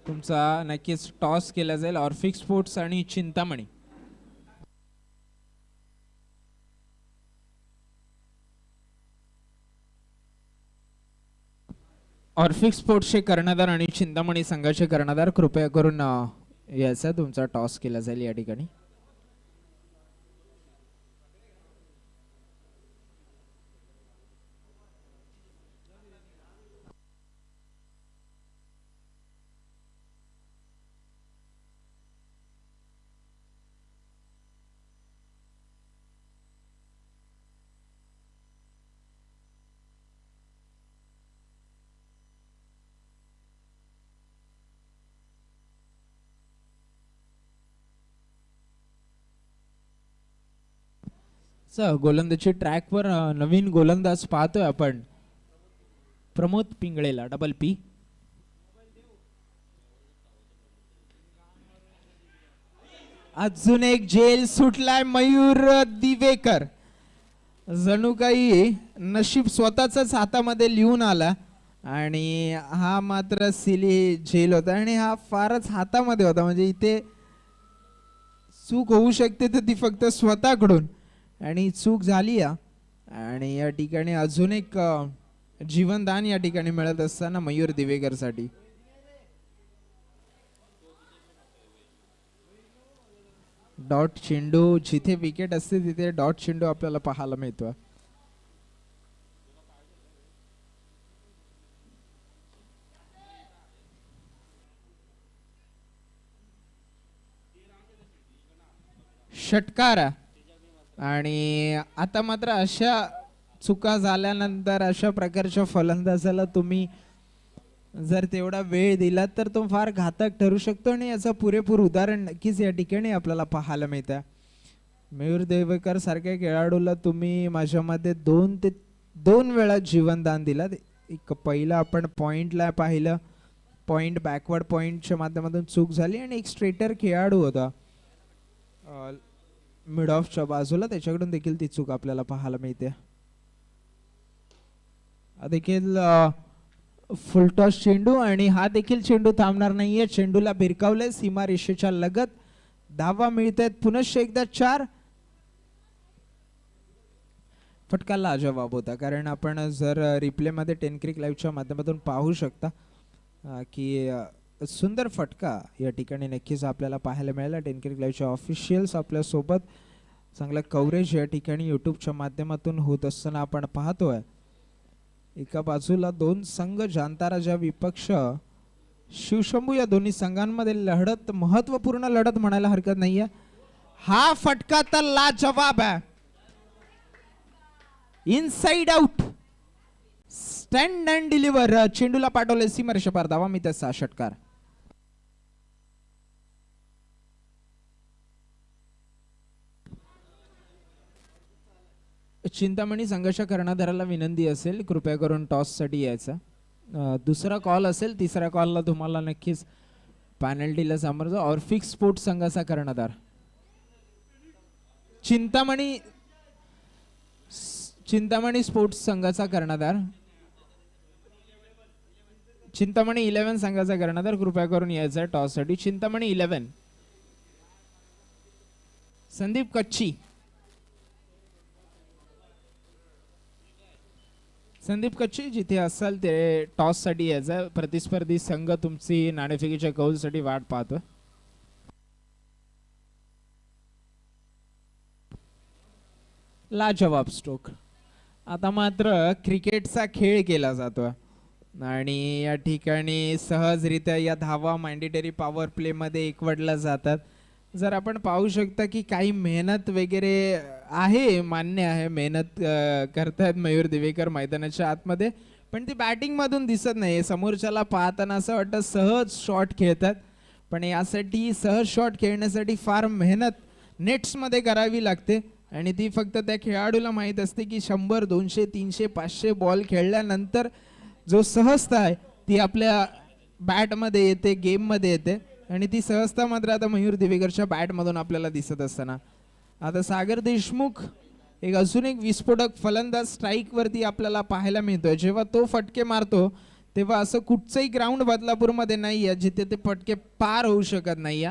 तुमचा नक्कीच टॉस केला जाईल. ऑर्फिक स्पोर्ट्स आणि चिंतामणी. ऑर्फिक स्पोर्ट्सचे कर्णधार आणि चिंतामणी संघाचे कर्णधार कृपया करून यायचा. तुमचा टॉस केला जाईल या ठिकाणी. गोलंदाजी ट्रॅकवर नवीन गोलंदाज पाहतोय आपण, प्रमोद पिंगळेला, डबल पी. अजून एक जेल सुटलाय मयूर दिवेकर. जणू काही नशीब स्वतःच हातामध्ये लिहून आला आणि हा मात्र सिली जेल होता आणि हा फारच हातामध्ये होता. म्हणजे इथे चूक होऊ शकते तर ती फक्त स्वतःकडून, आणि चूक झाली आणि या ठिकाणी अजून एक जीवनदान या ठिकाणी मिळत असताना मयूर दिवेकर साठी. डॉट चेंडू, जिथे विकेट असते तिथे डॉट चेंडू आपल्याला पाहायला मिळतो. षटकार. आणि आता मात्र अशा चुका झाल्यानंतर अशा प्रकारच्या फलंदाजाला तुम्ही जर तेवढा वेळ दिला तर तो फार घातक ठरू शकतो आणि याचं पुरेपूर उदाहरण नक्कीच या ठिकाणी आपल्याला पाहायला मिळतं. मयूर देवेकर सारख्या खेळाडूला तुम्ही माझ्यामध्ये 2 वेळा जीवनदान दिला. एक पहिलं आपण पॉइंटला पाहिलं, पॉइंट बॅकवर्ड पॉइंटच्या माध्यमातून चूक झाली आणि एक स्ट्रेटर खेळाडू होता मिड ऑफच्या बाजूला, त्याच्याकडून देखील ती चूक आपल्याला पाहायला मिळते. देखील फुलटॉस चेंडू आणि हा देखील चेंडू थांबणार नाहीये. चेंडूला भिरकावलंय सीमारेषेच्या लगत. धावा मिळतात पुनश्च एकदा 4. फटका लाजवाब होता, कारण आपण जर रिप्ले मध्ये 10 क्रिक लाईव्हच्या माध्यमातून पाहू शकता की सुंदर फटका या ठिकाणी नक्कीच आपल्याला पाहायला मिळाला. 10 क्रिक लाईव्हचे ऑफिशियल्स आपल्या सोबत, चांगलं कव्हरेज या ठिकाणी युट्यूबच्या माध्यमातून होत असताना आपण पाहतोय. एका बाजूला 2 संघ, जांताराजा विपक्ष शिवशंभू, या दोन्ही संघांमध्ये लढत, महत्वपूर्ण लढत म्हणायला हरकत नाहीये. हा फटका तर लाजवाब आहे. Inside out, stand and deliver. चेंडूला पाठवले सीमारेषेपार. धावा मिळतात 6. षटकार. चिंतामणी संघर्ष कर्णधाराला विनंती असेल कृपया करून टॉस साठी यायचा. दुसरा कॉल असेल, तिसऱ्या कॉलला तुम्हाला नक्कीच पॅनल्टीला समोर जा. ऑर्फिक स्पोर्ट्स संघाचा कर्णधार चिंतामणी स्पोर्ट्स संघाचा कर्णधार, चिंतामणी 11 संघाचा कर्णधार कृपया करून यायचा टॉस साठी. चिंतामणी 11. संदीप कच्ची. संदीप कच्ची जिथे असाल ते टॉस साठी यायचं. प्रतिस्पर्धी संघ तुमची नाणेफेकीच्या कौल साठी वाट पाहतो. लाजवाब स्ट्रोक. आता मात्र क्रिकेटचा खेळ केला जातो आणि या ठिकाणी सहजरित्या या धावा मॅन्डेटरी पॉवर प्ले मध्ये एकवटल्या जातात. जर आपण पाहू शकता की काही मेहनत वगैरे आहे, मान्य आहे, मेहनत करतायत मयूर दिवेकर मैदानाच्या आतमध्ये, पण ती बॅटिंग मधून दिसत नाही. समोरच्याला पाहताना असं वाटतं सहज शॉट खेळतात, पण यासाठी सहज शॉट खेळण्यासाठी फार मेहनत नेट्समध्ये करावी लागते आणि ती फक्त त्या खेळाडूला माहीत असते की 100, 200, 300, 500 बॉल खेळल्यानंतर जो सहजता आहे ती आपल्या बॅटमध्ये येते, गेममध्ये येते आणि ती सहजता मात्र आता मयूर दिवेकरच्या बॅटमधून आपल्याला दिसत असताना आता सागर देशमुख एक अजून एक विस्फोटक फलंदाज स्ट्राईक वरती आपल्याला पाहायला मिळतोय. जेव्हा तो फटके मारतो तेव्हा असं कुठचंही ग्राउंड बदलापूरमध्ये नाही आहे जिथे ते फटके पार होऊ शकत नाही.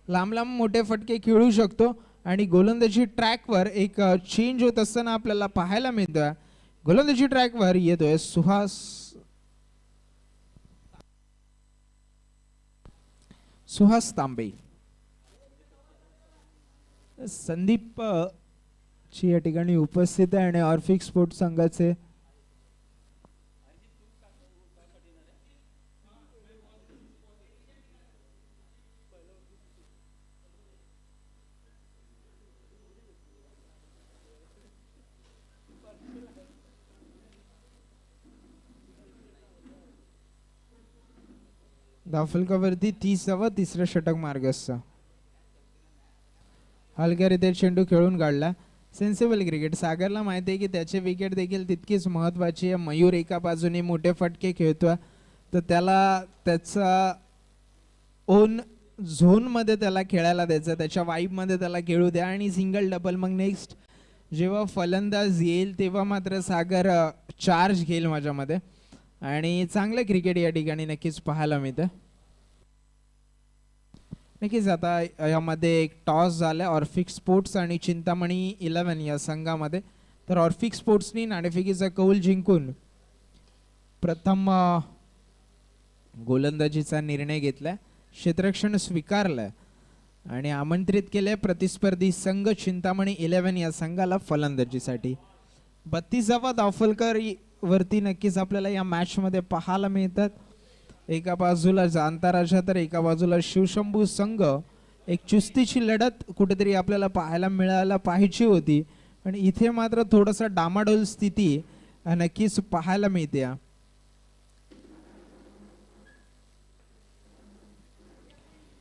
लांब लांब मोठे फटके खेळू शकतो आणि गोलंदाजी ट्रॅकवर एक चेंज होत असताना आपल्याला पाहायला मिळतोय. गोलंदाजी ट्रॅकवर येतोय सुहास तांबे. संदीप ची या ठिकाणी उपस्थित आहे आणि ऑर्फिक स्पोर्ट्स संघाचे धावफलकावरती 30वा तिसरं षटक मार्गस्थ. हलक्यारीत्या चेंडू खेळून काढला. Sensible cricket. सागरला माहिती आहे की त्याचे विकेट देखील तितकीच महत्वाची आहे. मयूर एका बाजूने मोठे फटके खेळतोय तर त्याला त्याचा ओन झोन मध्ये त्याला खेळायला द्यायचं, त्याच्या वाईब मध्ये त्याला खेळू द्या आणि सिंगल डबल. मग नेक्स्ट जेव्हा फलंदाज येईल तेव्हा मात्र सागर चार्ज घेईल माझ्यामध्ये आणि चांगलं क्रिकेट या ठिकाणी नक्कीच पाहायला मिळतं. नक्कीच आता यामध्ये एक टॉस झाला ऑर्फिक स्पोर्ट्स आणि चिंतामणी 11 या संघामध्ये. तर ऑर्फिक स्पोर्ट्सनी नाणेफेकीचा कौल जिंकून प्रथम गोलंदाजीचा निर्णय घेतलाय, क्षेत्ररक्षण स्वीकारलंय आणि आमंत्रित केले प्रतिस्पर्धी संघ चिंतामणी 11 या संघाला फलंदाजीसाठी. 32वा धावफलकर वरती नक्कीच आपल्याला या मॅच मध्ये पाहायला मिळतात. एका बाजूला जाणता राजा तर एका बाजूला शिवशंभू संघ. एक चुस्तीची लढत कुठेतरी आपल्याला पाहायला मिळायला पाहिजे होती आणि इथे मात्र थोडासा डामाडोल स्थिती नक्कीच पाहायला मिळते.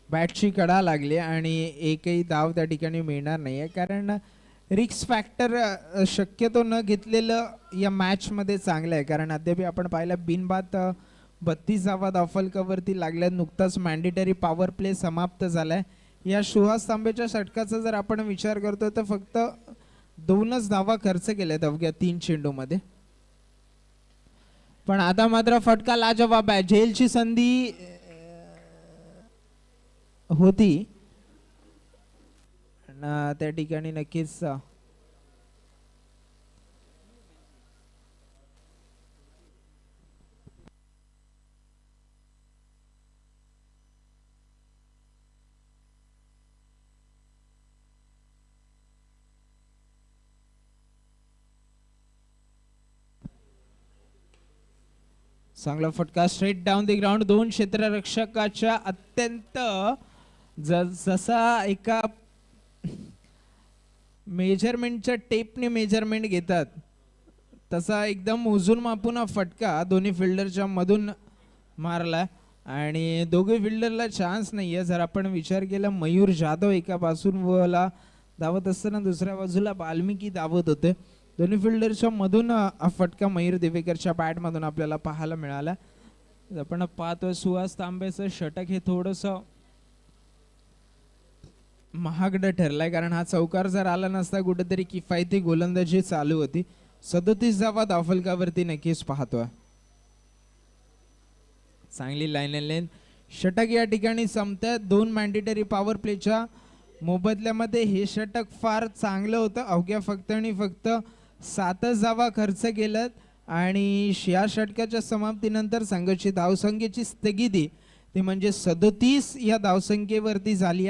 बॅटची कडा लागली आणि एकही धाव त्या ठिकाणी मिळणार नाहीये कारण रिक्स फॅक्टर शक्यतो न घेतलेलं या मॅच मध्ये चांगलं आहे. कारण अद्याप आपण पाहिलं बिनबाद 32वा धावफलकावरती लागल्या. नुकताच मॅन्डेटरी पॉवर प्ले समाप्त झालाय. या सुहास तांबेच्या षटकाचा जर आपण विचार करतो तर फक्त 2च धावा खर्च केल्यात अवघ्या 3 चेंडूमध्ये. पण आता मात्र फटका लाजवाब आहे. झेलची संधी होती त्या ठिकाणी नक्कीच चांगला फटका स्ट्रेट डाऊन द ग्राउंड. 2 क्षेत्ररक्षकाच्या अत्यंत जसा एका मेजरमेंटच्या टेपने मेजरमेंट घेतात तसा एकदम मोजून मापून फटका दोन्ही फिल्डरच्या मधून मारला आणि दोघे फिल्डरला चान्स नाहीये. जर आपण विचार केला मयूर जाधव एका बाजूला धावत असताना दुसऱ्या बाजूला वाल्मिकी धावत होते. दोन्ही फिल्डरच्या मधून फटका मयूर दिवेकरच्या बॅट मधून आपल्याला पाहायला मिळाला. आपण पाहतोय सुहास तांबेचं षटक हे थोडस महागडं ठरलाय कारण हा चौकार जर आला नसता कुठेतरी किफायती गोलंदाजी चालू होती. 37वा धावफलकावरती नक्कीच पाहतोय. चांगली लाईन अँड लेंथ. षटक या ठिकाणी संपतात. 2 मॅन्डेटरी पॉवर प्लेच्या मोबदल्यामध्ये हे षटक फार चांगलं होतं. अवघ्या फक्त आणि फक्त 7 धावा खर्च केल्यात आणि या षटकाच्या समाप्तीनंतर संघाची धावसंख्येची स्थगिती ती म्हणजे 37 या धावसंख्येवरती झाली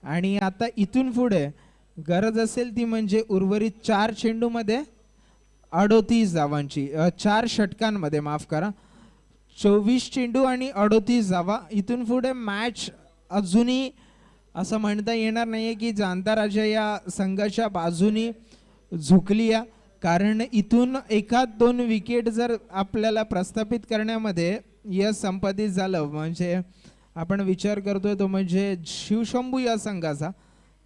आणि आता इथून पुढे गरज असेल ती म्हणजे उर्वरित 4 चेंडूमध्ये 38 धावांची, 4 षटकांमध्ये माफ करा, 24 चेंडू आणि 38 धावा. इथून पुढे मॅच अजूनही असं म्हणता येणार नाहीये की जाणता राजा या संघाच्या बाजूनी झुकली आहे, कारण इथून एखाद 2 विकेट जर आपल्याला प्रस्थापित करण्यामध्ये यश संपादित झालं, म्हणजे आपण विचार करतोय तो म्हणजे शिवशंभू या संघाचा,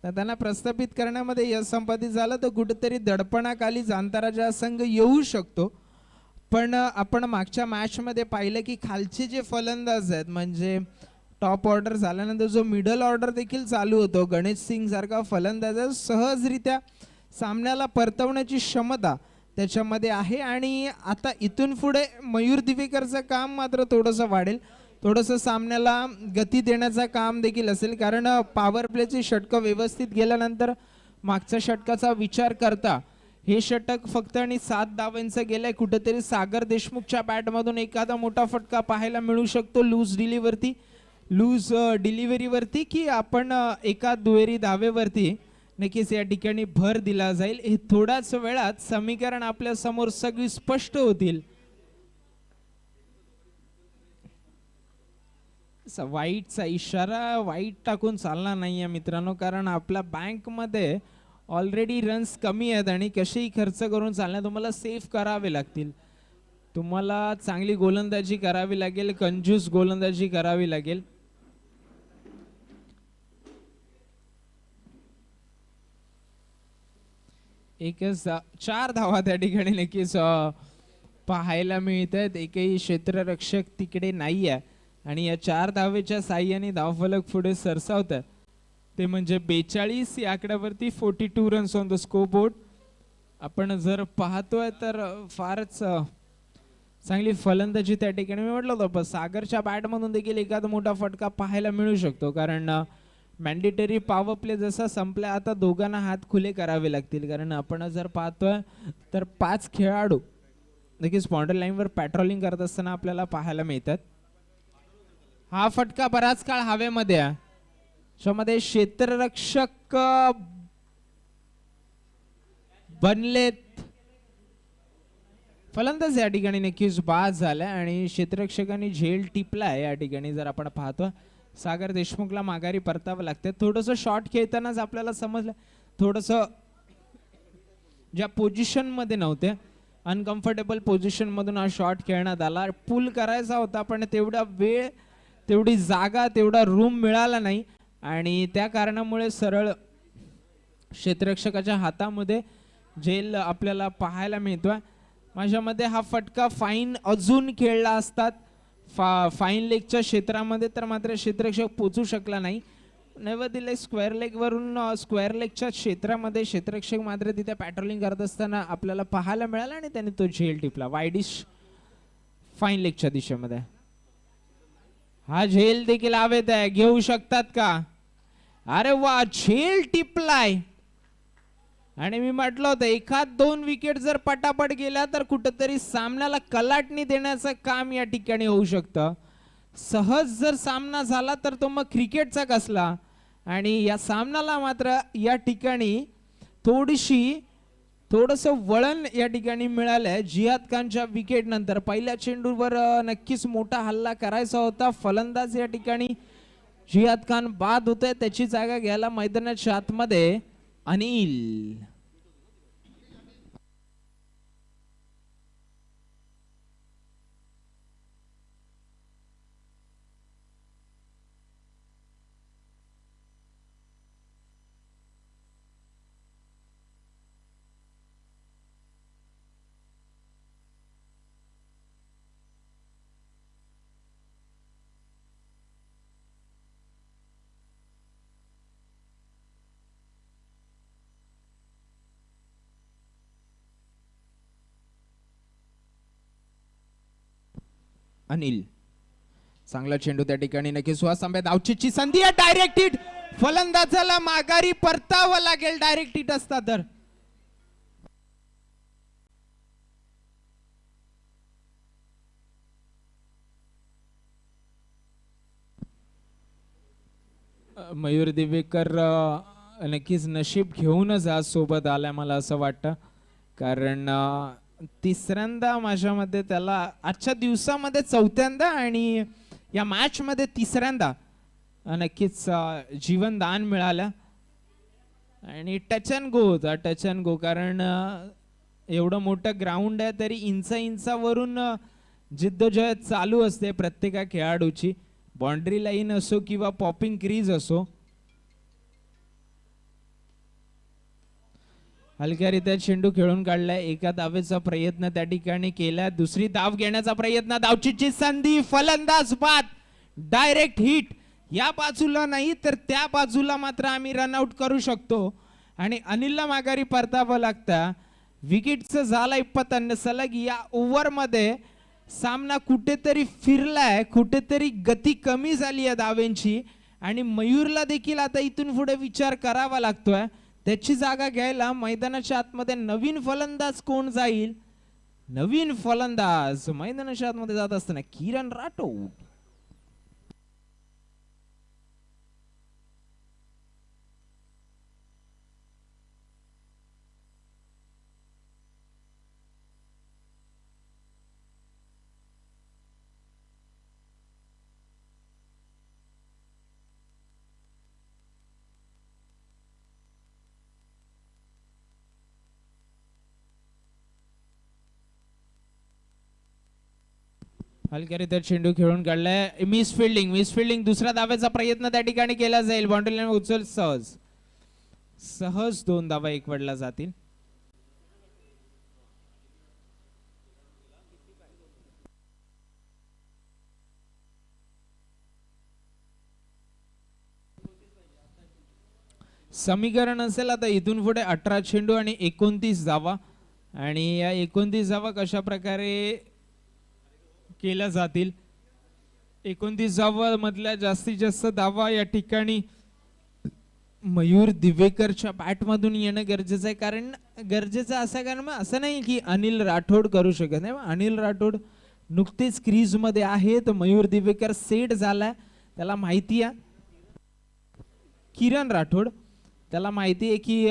तर त्यांना प्रस्थापित करण्यामध्ये यश संपादित झालं तर कुठेतरी दडपणाखाली जाणता राजा संघ येऊ शकतो. पण आपण मागच्या मॅचमध्ये पाहिलं की खालचे जे फलंदाज आहेत, म्हणजे टॉप ऑर्डर झाल्यानंतर जो मिडल ऑर्डर देखील चालू होतो, गणेश सिंग सारखा फलंदाज सहजरित्या सामन्याला परतवण्याची क्षमता त्याच्यामध्ये आहे. आणि आता इथून पुढे मयूर दिवेकरचं काम मात्र थोडंसं वाढेल, थोडंसं सामन्याला गती देण्याचं काम देखील असेल, कारण पॉवर प्लेची षटकं व्यवस्थित गेल्यानंतर मागच्या षटकाचा विचार करता हे षटक फक्त आणि 7 धावांचं गेलंय. कुठेतरी सागर देशमुखच्या बॅटमधून एखादा मोठा फटका पाहायला मिळू शकतो लूज डिलिव्हरीवरती, की आपण एका दुहेरी धावेवरती नक्कीच या ठिकाणी भर दिला जाईल. हे थोड्याच वेळात समीकरण आपल्या समोर सगळी स्पष्ट होतील. वाईटचा इशारा वाईट टाकून चालणार नाहीये मित्रांनो, कारण आपल्या बँकमध्ये ऑलरेडी रन्स कमी आहेत आणि कसेही खर्च करून चालणार, तुम्हाला सेफ करावे लागतील, तुम्हाला चांगली गोलंदाजी करावी लागेल, कंजूस गोलंदाजी करावी लागेल. एकच 4 धावा त्या ठिकाणी नक्कीच पाहायला मिळत आहेत. एकही क्षेत्ररक्षक तिकडे नाही आहे आणि या 4 धावेच्या साह्याने धावफलक पुढे सरसावतात, ते म्हणजे 42 या आकड्यावरती 42 runs on the score board. आपण जर पाहतोय तर फारच चांगली फलंदाजी त्या ठिकाणी मी म्हटलं होतं, पण सागरच्या बॅटमधून देखील एखादा मोठा फटका पाहायला मिळू शकतो, कारण मॅन्डेटरी पॉवर प्ले जसा संपला, आता दोघांना हात खुले करावे लागतील, कारण आपण जर पाहतोय तर 5 खेळाडू नक्कीच बॉर्डर लाईनवर पॅट्रोलिंग करत असताना आपल्याला पाहायला मिळतात. हा फटका बराच काळ हवेमध्ये आहे, त्यामध्ये क्षेत्ररक्षक बनलेत, फलंदाज या ठिकाणी नक्कीच बाद झाला आणि क्षेत्ररक्षकांनी झेल टिपलाय. या ठिकाणी जर आपण पाहतो सागर देशमुखला माघारी परतावं लागतं. थोडंसं शॉट खेळतानाच आपल्याला समजलं, थोडंसं ज्या पोझिशन मध्ये नव्हते, अनकम्फर्टेबल पोझिशन मधून हा शॉट खेळण्यात आला. पुल करायचा होता पण तेवढा वेळ, तेवढी जागा, तेवढा रूम मिळाला नाही आणि त्या कारणामुळे सरळ क्षेत्ररक्षकाच्या हातामध्ये झेल आपल्याला पाहायला मिळतोय. माझ्या मते हा फटका फाईन अजून खेळला असतात फाईन लेगच्या क्षेत्रामध्ये, तर मात्र क्षेत्ररक्षक पोचू शकला नाही. नैवदिले स्क्वेअर लेग वरून स्क्वेअर लेगच्या क्षेत्रामध्ये क्षेत्ररक्षक मात्र तिथे पॅट्रोलिंग करत असताना आपल्याला पाहायला मिळाला आणि त्याने तो झेल टिपला वाईडिश फाईन लेगच्या दिशेमध्ये. हा झेल देखील हवेत आहे, घेऊ शकतात का? अरे वा, झेल टिपलाय. आणि मी म्हटलं होतं एखाद 2 विकेट जर पटापट गेला तर कुठेतरी सामन्याला कलाटणी देण्याचं काम या ठिकाणी होऊ शकतं. सहज जर सामना झाला तर तो मग क्रिकेटचा कसला. आणि या सामन्याला मात्र या ठिकाणी थोडंसं वळण या ठिकाणी मिळालंय. जिहाद खानच्या विकेट नंतर पहिल्या चेंडूवर नक्कीच मोठा हल्ला करायचा होता. फलंदाज या ठिकाणी जिहाद खान बाद होते, त्याची जागा घ्यायला मैदानाच्या आतमध्ये अनिल. अनिल चांगला चेंडू त्या ठिकाणी नक्कीच सुहास तांबे, धावचीची संधी आहे, डायरेक्ट हिट. फलंदाजाला माघारी परतावं लागेल डायरेक्ट हिट असता तर. मयूर दिवेकर नक्कीच नशीब घेऊनच आज सोबत आलाय मला असं वाटतं, कारण तिसऱ्यांदा माझ्या मते त्याला आजच्या दिवसामध्ये चौथ्यांदा आणि या मॅच मध्ये तिसऱ्यांदा नक्कीच जीवनदान मिळालं. आणि टच अँड गो होता, टच अँड गो, कारण एवढं मोठं ग्राउंड आहे तरी इंचावरून जिद्दोजहद चालू असते प्रत्येका खेळाडूची, बाउंड्री लाईन असो किंवा पॉपिंग क्रीज असो. हलक्यारित्या चेंडू खेळून काढलाय, एका धावेचा प्रयत्न त्या ठिकाणी केला, दुसरी धाव घेण्याचा प्रयत्न, धावचीची संधी, फलंदाज बाद, डायरेक्ट हिट. या बाजूला नाही तर त्या बाजूला मात्र आम्ही रनआउट करू शकतो आणि अनिलला माघारी परतावं लागतं. विकेटचं झालंय पतन सलग. या ओव्हरमध्ये सामना कुठेतरी फिरलाय, कुठेतरी गती कमी झाली आहे धावेंची आणि मयूरला देखील आता इथून पुढे विचार करावा लागतोय त्याची जागा घ्यायला. मैदानाच्या आतमध्ये नवीन फलंदाज कोण जाईल? नवीन फलंदाज मैदानाच्या आतमध्ये जात असताना किरण राठोड. हलक्यारित्या चेंडू खेळून काढलाय, मिस फिल्डिंग. दुसऱ्या धावेचा प्रयत्न त्या ठिकाणी केला जाईल, बाउंड्री लाईन उचल, सहज 2 धावा एकवडला जातील. समीकरण असेल आता इथून पुढे 18 चेंडू आणि 29 धावा, आणि या 29 धावा कशा प्रकारे केल्या जातील. 29 धावा मधल्या जास्तीत जास्त धावा या ठिकाणी मयूर दिवेकरच्या बॅट मधून येणं गरजेचं आहे, कारण कारण असं नाही की अनिल राठोड करू शकत नाही. अनिल राठोड नुकतेच क्रीज मध्ये आहे, तर मयूर दिवेकर सेट झालाय, त्याला माहिती आहे. किरण राठोड त्याला माहिती आहे की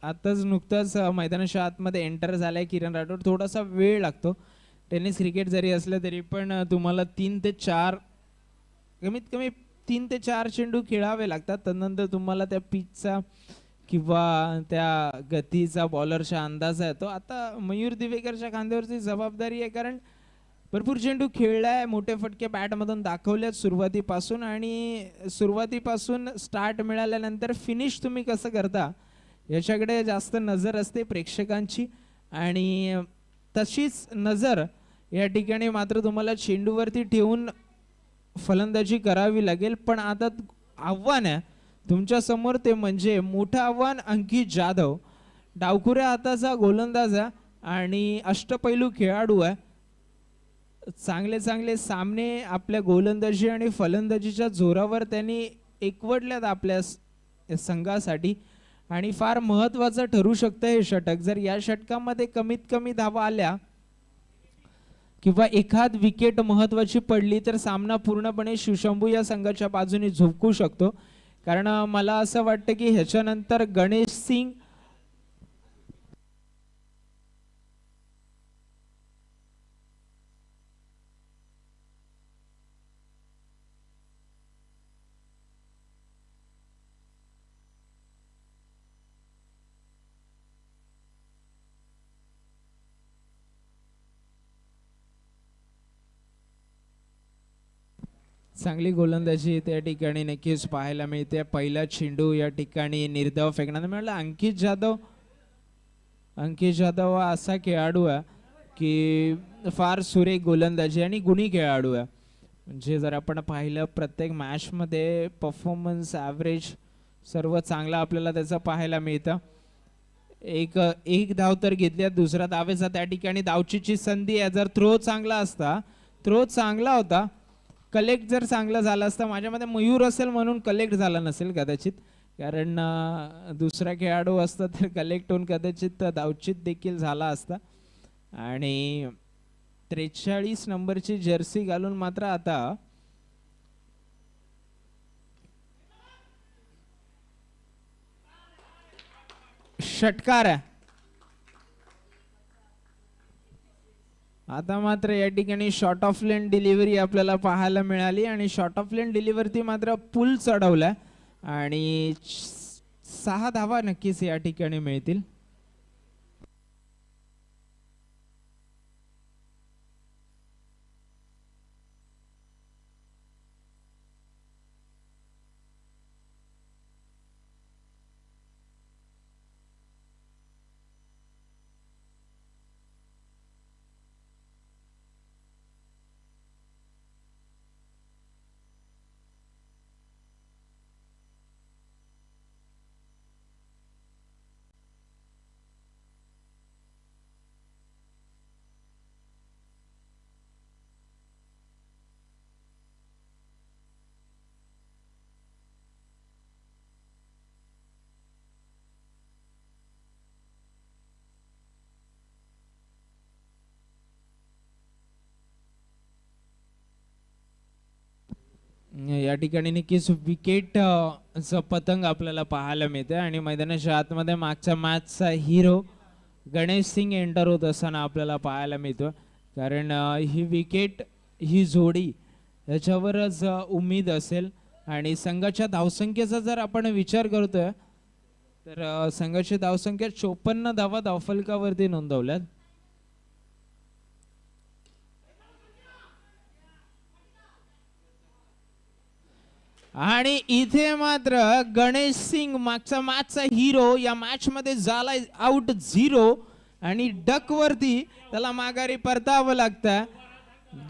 आताच नुकताच मैदानाच्या आतमध्ये एंटर झालाय किरण राठोड. थोडासा वेळ लागतो, टेनिस क्रिकेट जरी असलं तरी पण तुम्हाला 3 ते 4 कमीत कमी 3 ते 4 चेंडू खेळावे लागतात, त्यानंतर तुम्हाला त्या पिचचा किंवा त्या गतीचा बॉलरचा अंदाज येतो. आता मयूर दिवेकरच्या खांद्यावरची जबाबदारी आहे, कारण भरपूर चेंडू खेळलाय, मोठे फटके बॅटमधून दाखवल्यात सुरुवातीपासून, आणि सुरुवातीपासून स्टार्ट मिळाल्यानंतर फिनिश तुम्ही कसं करता याच्याकडे जास्त नजर असते प्रेक्षकांची, आणि तशीच नजर या ठिकाणी मात्र तुम्हाला चेंडूवरती ठेवून फलंदाजी करावी लागेल. पण आता आव्हान आहे तुमच्या समोर, ते म्हणजे मोठं आव्हान अंकित जाधव, डावखुऱ्या हाताचा गोलंदाज आहे आणि अष्टपैलू खेळाडू आहे. चांगले सामने आपल्या गोलंदाजी आणि फलंदाजीच्या जोरावर त्यांनी एकवटल्यात आपल्या संघासाठी, आणि फार महत्वाचं ठरू शकतं हे षटक. जर या षटकामध्ये कमीत कमी धावा आल्या किंवा एखाद विकेट महत्वाची पडली तर सामना पूर्णपणे शिवशंभू या संघाच्या बाजूने झुकू शकतो. कारण मला असं वाटतं की ह्याच्यानंतर गणेश सिंग चांगली गोलंदाजी त्या ठिकाणी नक्कीच पाहायला मिळते. पहिला चेंडू या ठिकाणी निर्धाव फेकण्यात मिळाला. अंकित जाधव हा असा खेळाडू आहे की फार सुरेख गोलंदाजी आणि गुणी खेळाडू आहे. म्हणजे जर आपण पाहिलं प्रत्येक मॅच मध्ये परफॉर्मन्स ॲव्हरेज सर्व चांगला आपल्याला त्याचं पाहायला मिळतं. एक धाव तर घेतली, दुसऱ्या धावेचा त्या ठिकाणी धावचीची संधी आहे. जर थ्रो चांगला होता, कलेक्ट जर चांगला झाला असता, माझ्यामध्ये मयूर असेल म्हणून कलेक्ट झाला नसेल कदाचित, कारण दुसरा खेळाडू असता तर कलेक्ट होऊन कदाचित धावचित देखील झाला असता. आणि 43 नंबरची जर्सी घालून मात्र आता षटकार आहे. आता मात्र या ठिकाणी शॉर्ट ऑफ लेन डिलिव्हरी आपल्याला पाहायला मिळाली आणि शॉर्ट ऑफ लेन डिलिव्हरी मात्र पूल चढवलाय आणि 6 धावा नक्कीच या ठिकाणी मिळतील. या ठिकाणी नक्कीच विकेट पतंग आपल्याला पाहायला मिळते आणि मैदानाच्या आतमध्ये मागच्या मॅचचा हिरो गणेश सिंग एंटर होत असताना आपल्याला पाहायला मिळतो. कारण ही विकेट ही जोडी याच्यावरच उम्मीद असेल आणि संघाच्या धावसंख्येचा जर आपण विचार करतोय तर संघाची धावसंख्या 54 धावा धावफलकावरती नोंदवल्यात. आणि इथे मात्र गणेश सिंग मागचा मॅचचा हिरो या मॅच मध्ये झालाय आउट 0 आणि डक वरती त्याला माघारी परतावं लागतं.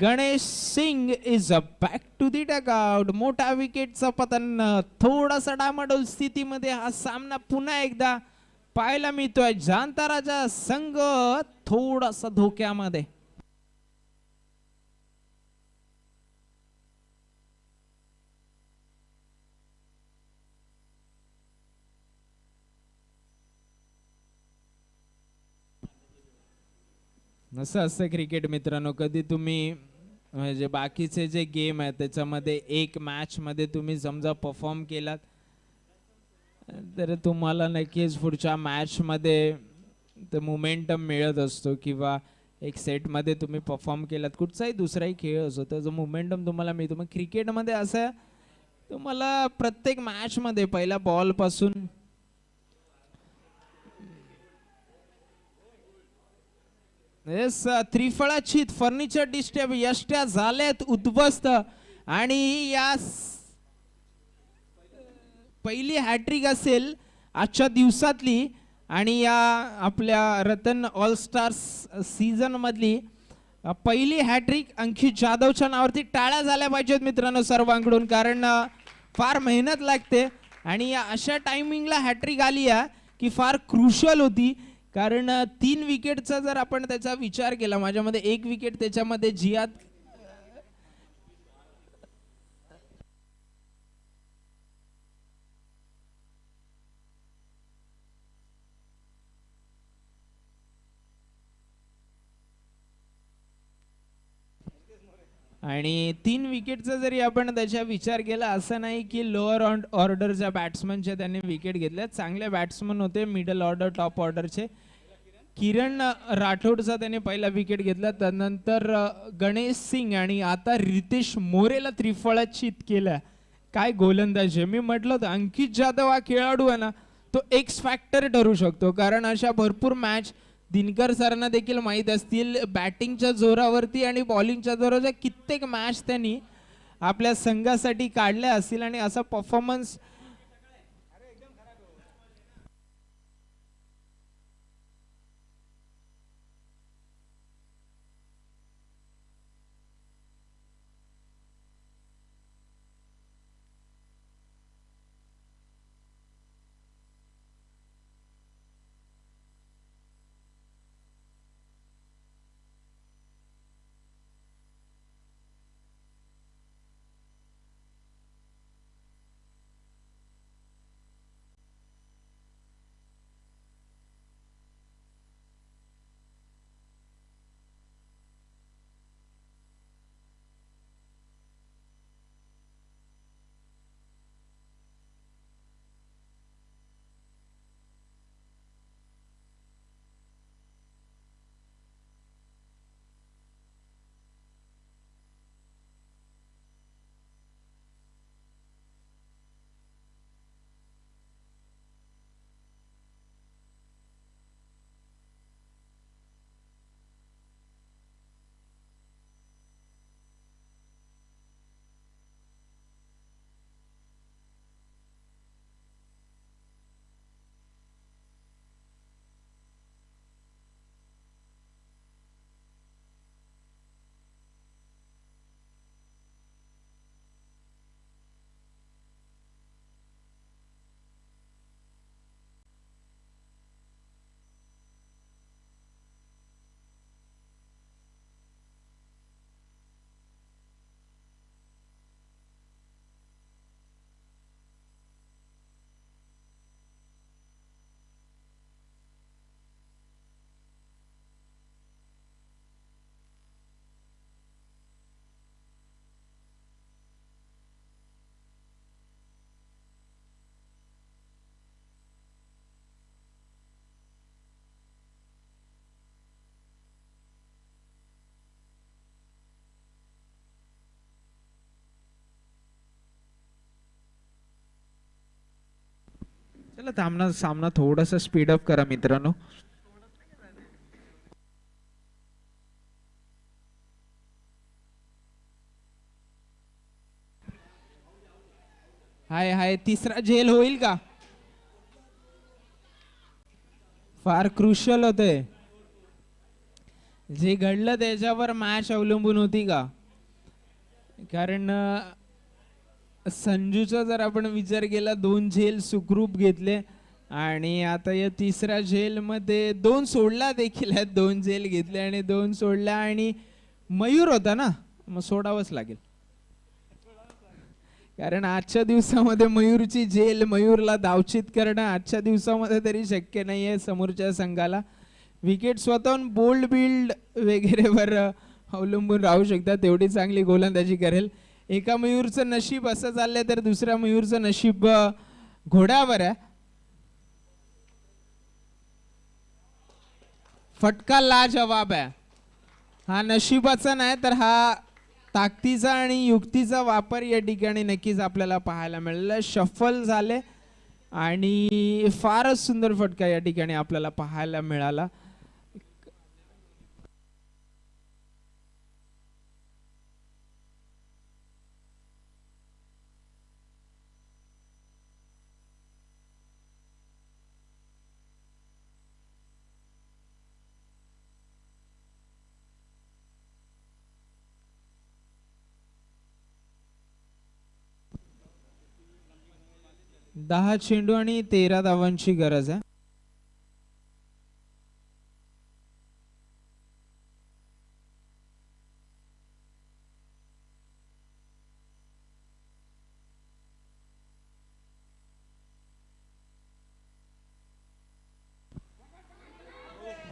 Ganesh Singh is back to the duck out. मोठा विकेटचा पतन. थोडासा डामाडोल स्थितीमध्ये हा सामना पुन्हा एकदा पाहायला मिळतोय. जांताराचा संघ थोडासा धोक्यामध्ये. असं असतं क्रिकेट मित्रांनो. कधी तुम्ही म्हणजे बाकीचे जे गेम आहेत त्याच्यामध्ये एक मॅच मध्ये तुम्ही समजा परफॉर्म केलात तर तुम्हाला नक्कीच पुढच्या मॅच मध्ये मोमेंटम मिळत असतो किंवा एक सेट मध्ये तुम्ही परफॉर्म केलात कुठचाही दुसराही खेळ असो त्याचा मोमेंटम तुम्हाला मिळतो. मग क्रिकेटमध्ये असं तुम्हाला प्रत्येक मॅच मध्ये पहिल्या बॉल पासून त्रिफळाची फर्निचर डिस्टर्ब यष्ट्या झाल्यात उद्ध्वस्त आणि या पहिली हॅट्रिक असेल आजच्या दिवसातली आणि या आपल्या रतन ऑल स्टार्स सीझन मधली पहिली हॅट्रिक अंकित जाधवच्या नावावरती. टाळ्या झाल्या पाहिजेत मित्रांनो सर्वांकडून कारण फार मेहनत लागते आणि या अशा टायमिंगला हॅट्रिक आली आहे की फार क्रुशल होती. कारण 3 विकेटचा जर आपण त्याचा विचार केला माझ्यामध्ये 1 विकेट त्याच्यामध्ये जियाद आणि 3 विकेटचा जरी आपण त्याचा विचार केला असं नाही की लोअर ऑर्डरच्या बॅट्समनच्या त्यांनी विकेट घेतल्या. चांगले बॅट्समन होते मिडल ऑर्डर टॉप ऑर्डरचे. किरण राठोडचा त्याने पहिला विकेट घेतला त्यानंतर गणेश सिंग आणि आता रितेश मोरेला त्रिफळाचीत केलं. काय गोलंदाज आहे. मी म्हटलं होतं अंकित जाधव हा खेळाडू आहे ना तो एक्स फॅक्टर ठरू शकतो कारण अशा भरपूर मॅच दिनकर सरांना देखील माहीत असतील. बॅटिंगच्या जोरावरती आणि बॉलिंगच्या जोरावर कित्येक मॅच त्यांनी आपल्या संघासाठी काढल्या असतील आणि असा परफॉर्मन्स चला सामना थोडासा स्पीडअप करा मित्रांनो. हाय हाय, तिसरा झेल होईल का? फार क्रुशियल होते. जे घडलं त्याच्यावर मॅच अवलंबून होती का? कारण संजूचा जर आपण विचार केला, 2 झेल सुखरूप घेतले आणि आता या तिसऱ्या झेल मध्ये 2 सोडला देखील आहेत. 2 झेल घेतले आणि 2 सोडल्या आणि मयूर होता ना, मग सोडावंच लागेल. कारण आजच्या दिवसामध्ये मयूरची झेल, मयूरला धावचित करणं आजच्या दिवसामध्ये तरी शक्य नाहीये समोरच्या संघाला. विकेट स्वतःहून बोल्ड बिल्ड वगैरेवर अवलंबून राहू शकतात, तेवढी चांगली गोलंदाजी करेल. एका मयूरचं नशीब असं चाललंय तर दुसऱ्या मयूरचं नशीब घोड्यावर आहे. फटका लाजवाब आहे. हा नशिबाचा नाही तर हा ताकदीचा आणि युक्तीचा वापर या ठिकाणी नक्कीच आपल्याला पाहायला मिळाला. शफल झाले आणि फारच सुंदर फटका या ठिकाणी आपल्याला पाहायला मिळाला. दहा चेंडू आणि 13 धावांची गरज आहे.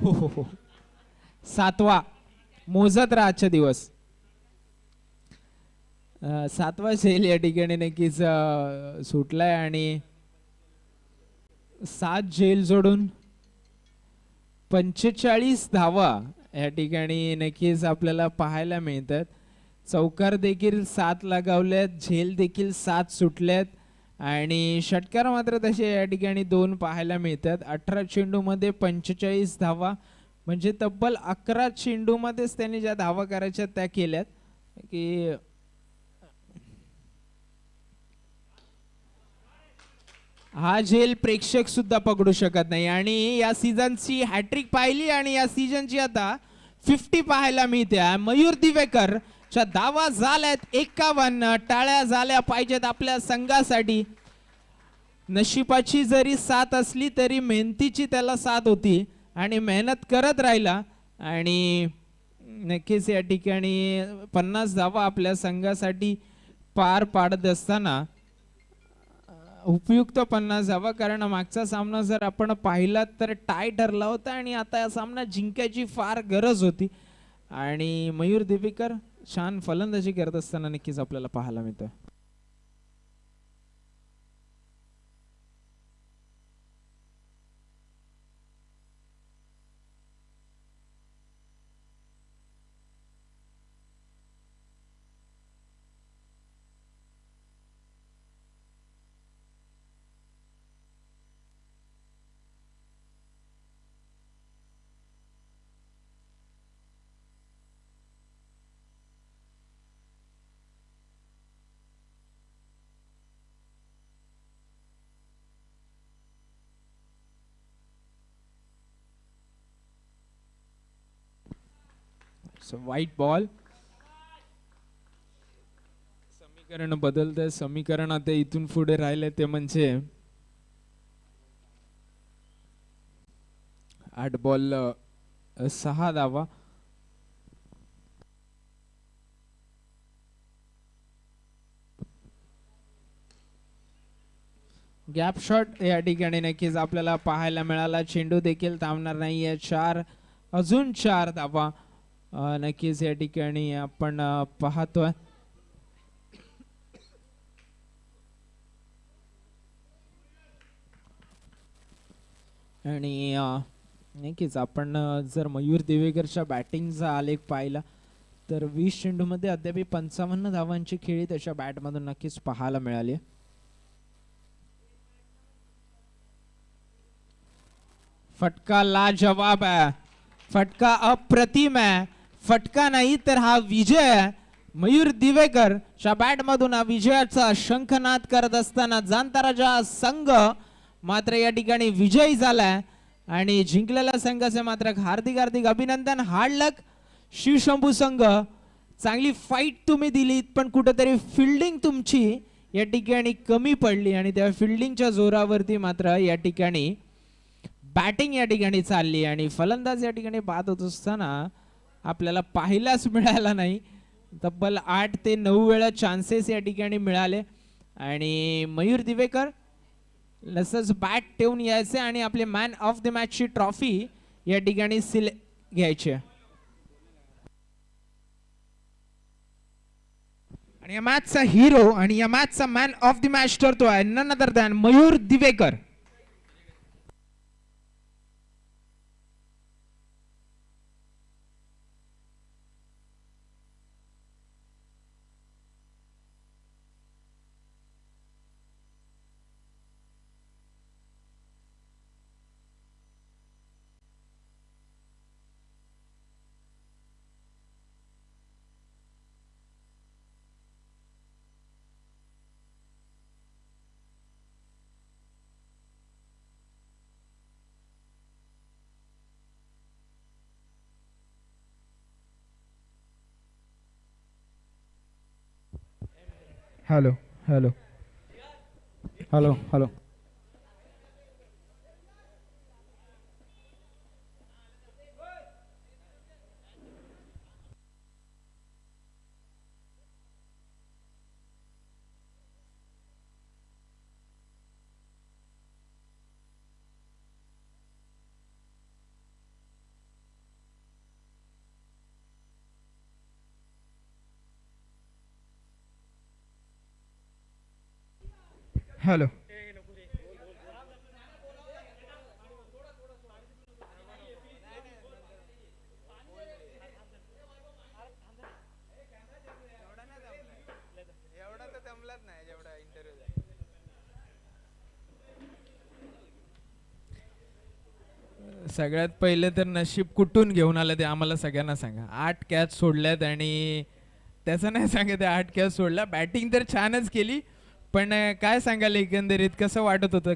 हो. 7वा मोजत राहा आजच्या दिवस. 7वा झेल या ठिकाणी नक्कीच सुटलाय आणि 7 झेल जोडून 45 धावा या ठिकाणी नक्कीच आपल्याला पाहायला मिळतात. चौकार देखील 7 लगावल्यात, झेल देखील 7 सुटल्यात आणि षटकार मात्र तसे या ठिकाणी 2 पाहायला मिळतात. 18 चेंडू मध्ये 45 धावा, म्हणजे तब्बल 11 चेंडू मध्येच त्यांनी ज्या धावा करायच्या त्या केल्यात की हा झेल प्रेक्षक सुद्धा पकडू शकत नाही. आणि या सीझनची हॅट्रिक पाहिली आणि या सीझनची आता 50 पाहायला मिळते. मयूर दिवेकर च्या धावा झाल्यात 51. टाळ्या झाल्या पाहिजेत आपल्या संघासाठी. नशिबाची जरी साथ असली तरी मेहनतीची त्याला साथ होती आणि मेहनत करत राहिला आणि नक्कीच या ठिकाणी 50 धावा आपल्या संघासाठी पार पाडत असताना उपयुक्त 50 धावा. कारण मागचा सामना जर आपण पाहिला तर टाय ठरला होता आणि आता हा सामना जिंकायची फार गरज होती आणि मयूर दिवेकर छान फलंदाजी करत असताना नक्कीच आपल्याला पाहायला मिळतं. White ball. समीकरण बदलतंय. समीकरण आता इथून पुढे राहिले ते म्हणजे 8 बॉल 6 धावा. गॅप शॉट या ठिकाणी नक्कीच आपल्याला पाहायला मिळाला. चेंडू देखील थांबणार नाहीये. 4 अजून 4 धावा नक्कीच या ठिकाणी आपण पाहतोय. आणि नक्कीच आपण जर मयूर दिवेकरच्या बॅटिंगचा आलेख पाहिला तर 20 चेंडू मध्ये अद्याप 55 धावांची खेळी त्याच्या बॅट मधून नक्कीच पाहायला मिळाली. फटका लाजवाब आहे, फटका अप्रतिम आहे, फटका नाही तर हा विजय आहे. मयूर दिवेकर च्या बॅट मधून हा विजयाचा शंखनाद करत असताना जाणता राजा संघ मात्र या ठिकाणी विजयी झालाय आणि जिंकलेल्या संघाचे मात्र हार्दिक हार्दिक अभिनंदन. हार्ड लक शिवशंभू संघ, चांगली फाईट तुम्ही दिलीत पण कुठेतरी फिल्डिंग तुमची या ठिकाणी कमी पडली आणि त्या फिल्डिंगच्या जोरावरती मात्र या ठिकाणी बॅटिंग या ठिकाणी चालली आणि फलंदाज या ठिकाणी बाद होत असताना आपल्याला पाहायलाच मिळाला नाही. तब्बल 8 ते 9 वेळा चान्सेस या ठिकाणी मिळाले आणि मयूर दिवेकर लसच बॅट ठेवून यायचे आणि आपले मॅन ऑफ द मॅचची ट्रॉफी या ठिकाणी घ्यायची. आणि या मॅचचा हिरो आणि या मॅचचा मॅन ऑफ द मॅच ठरतोय none other than Mayur Divekar. Hello hello hello hello hello सगळ्यात पहिले तर नशीब कुठून घेऊन आलं ते आम्हाला सगळ्यांना सांगा. 8 कॅच सोडल्यात आणि त्याचं नाही सांगत 8 कॅच सोडल्या. बॅटिंग तर छानच केली पण काय सांगाल एकंदरीत कसं वाटत होतं?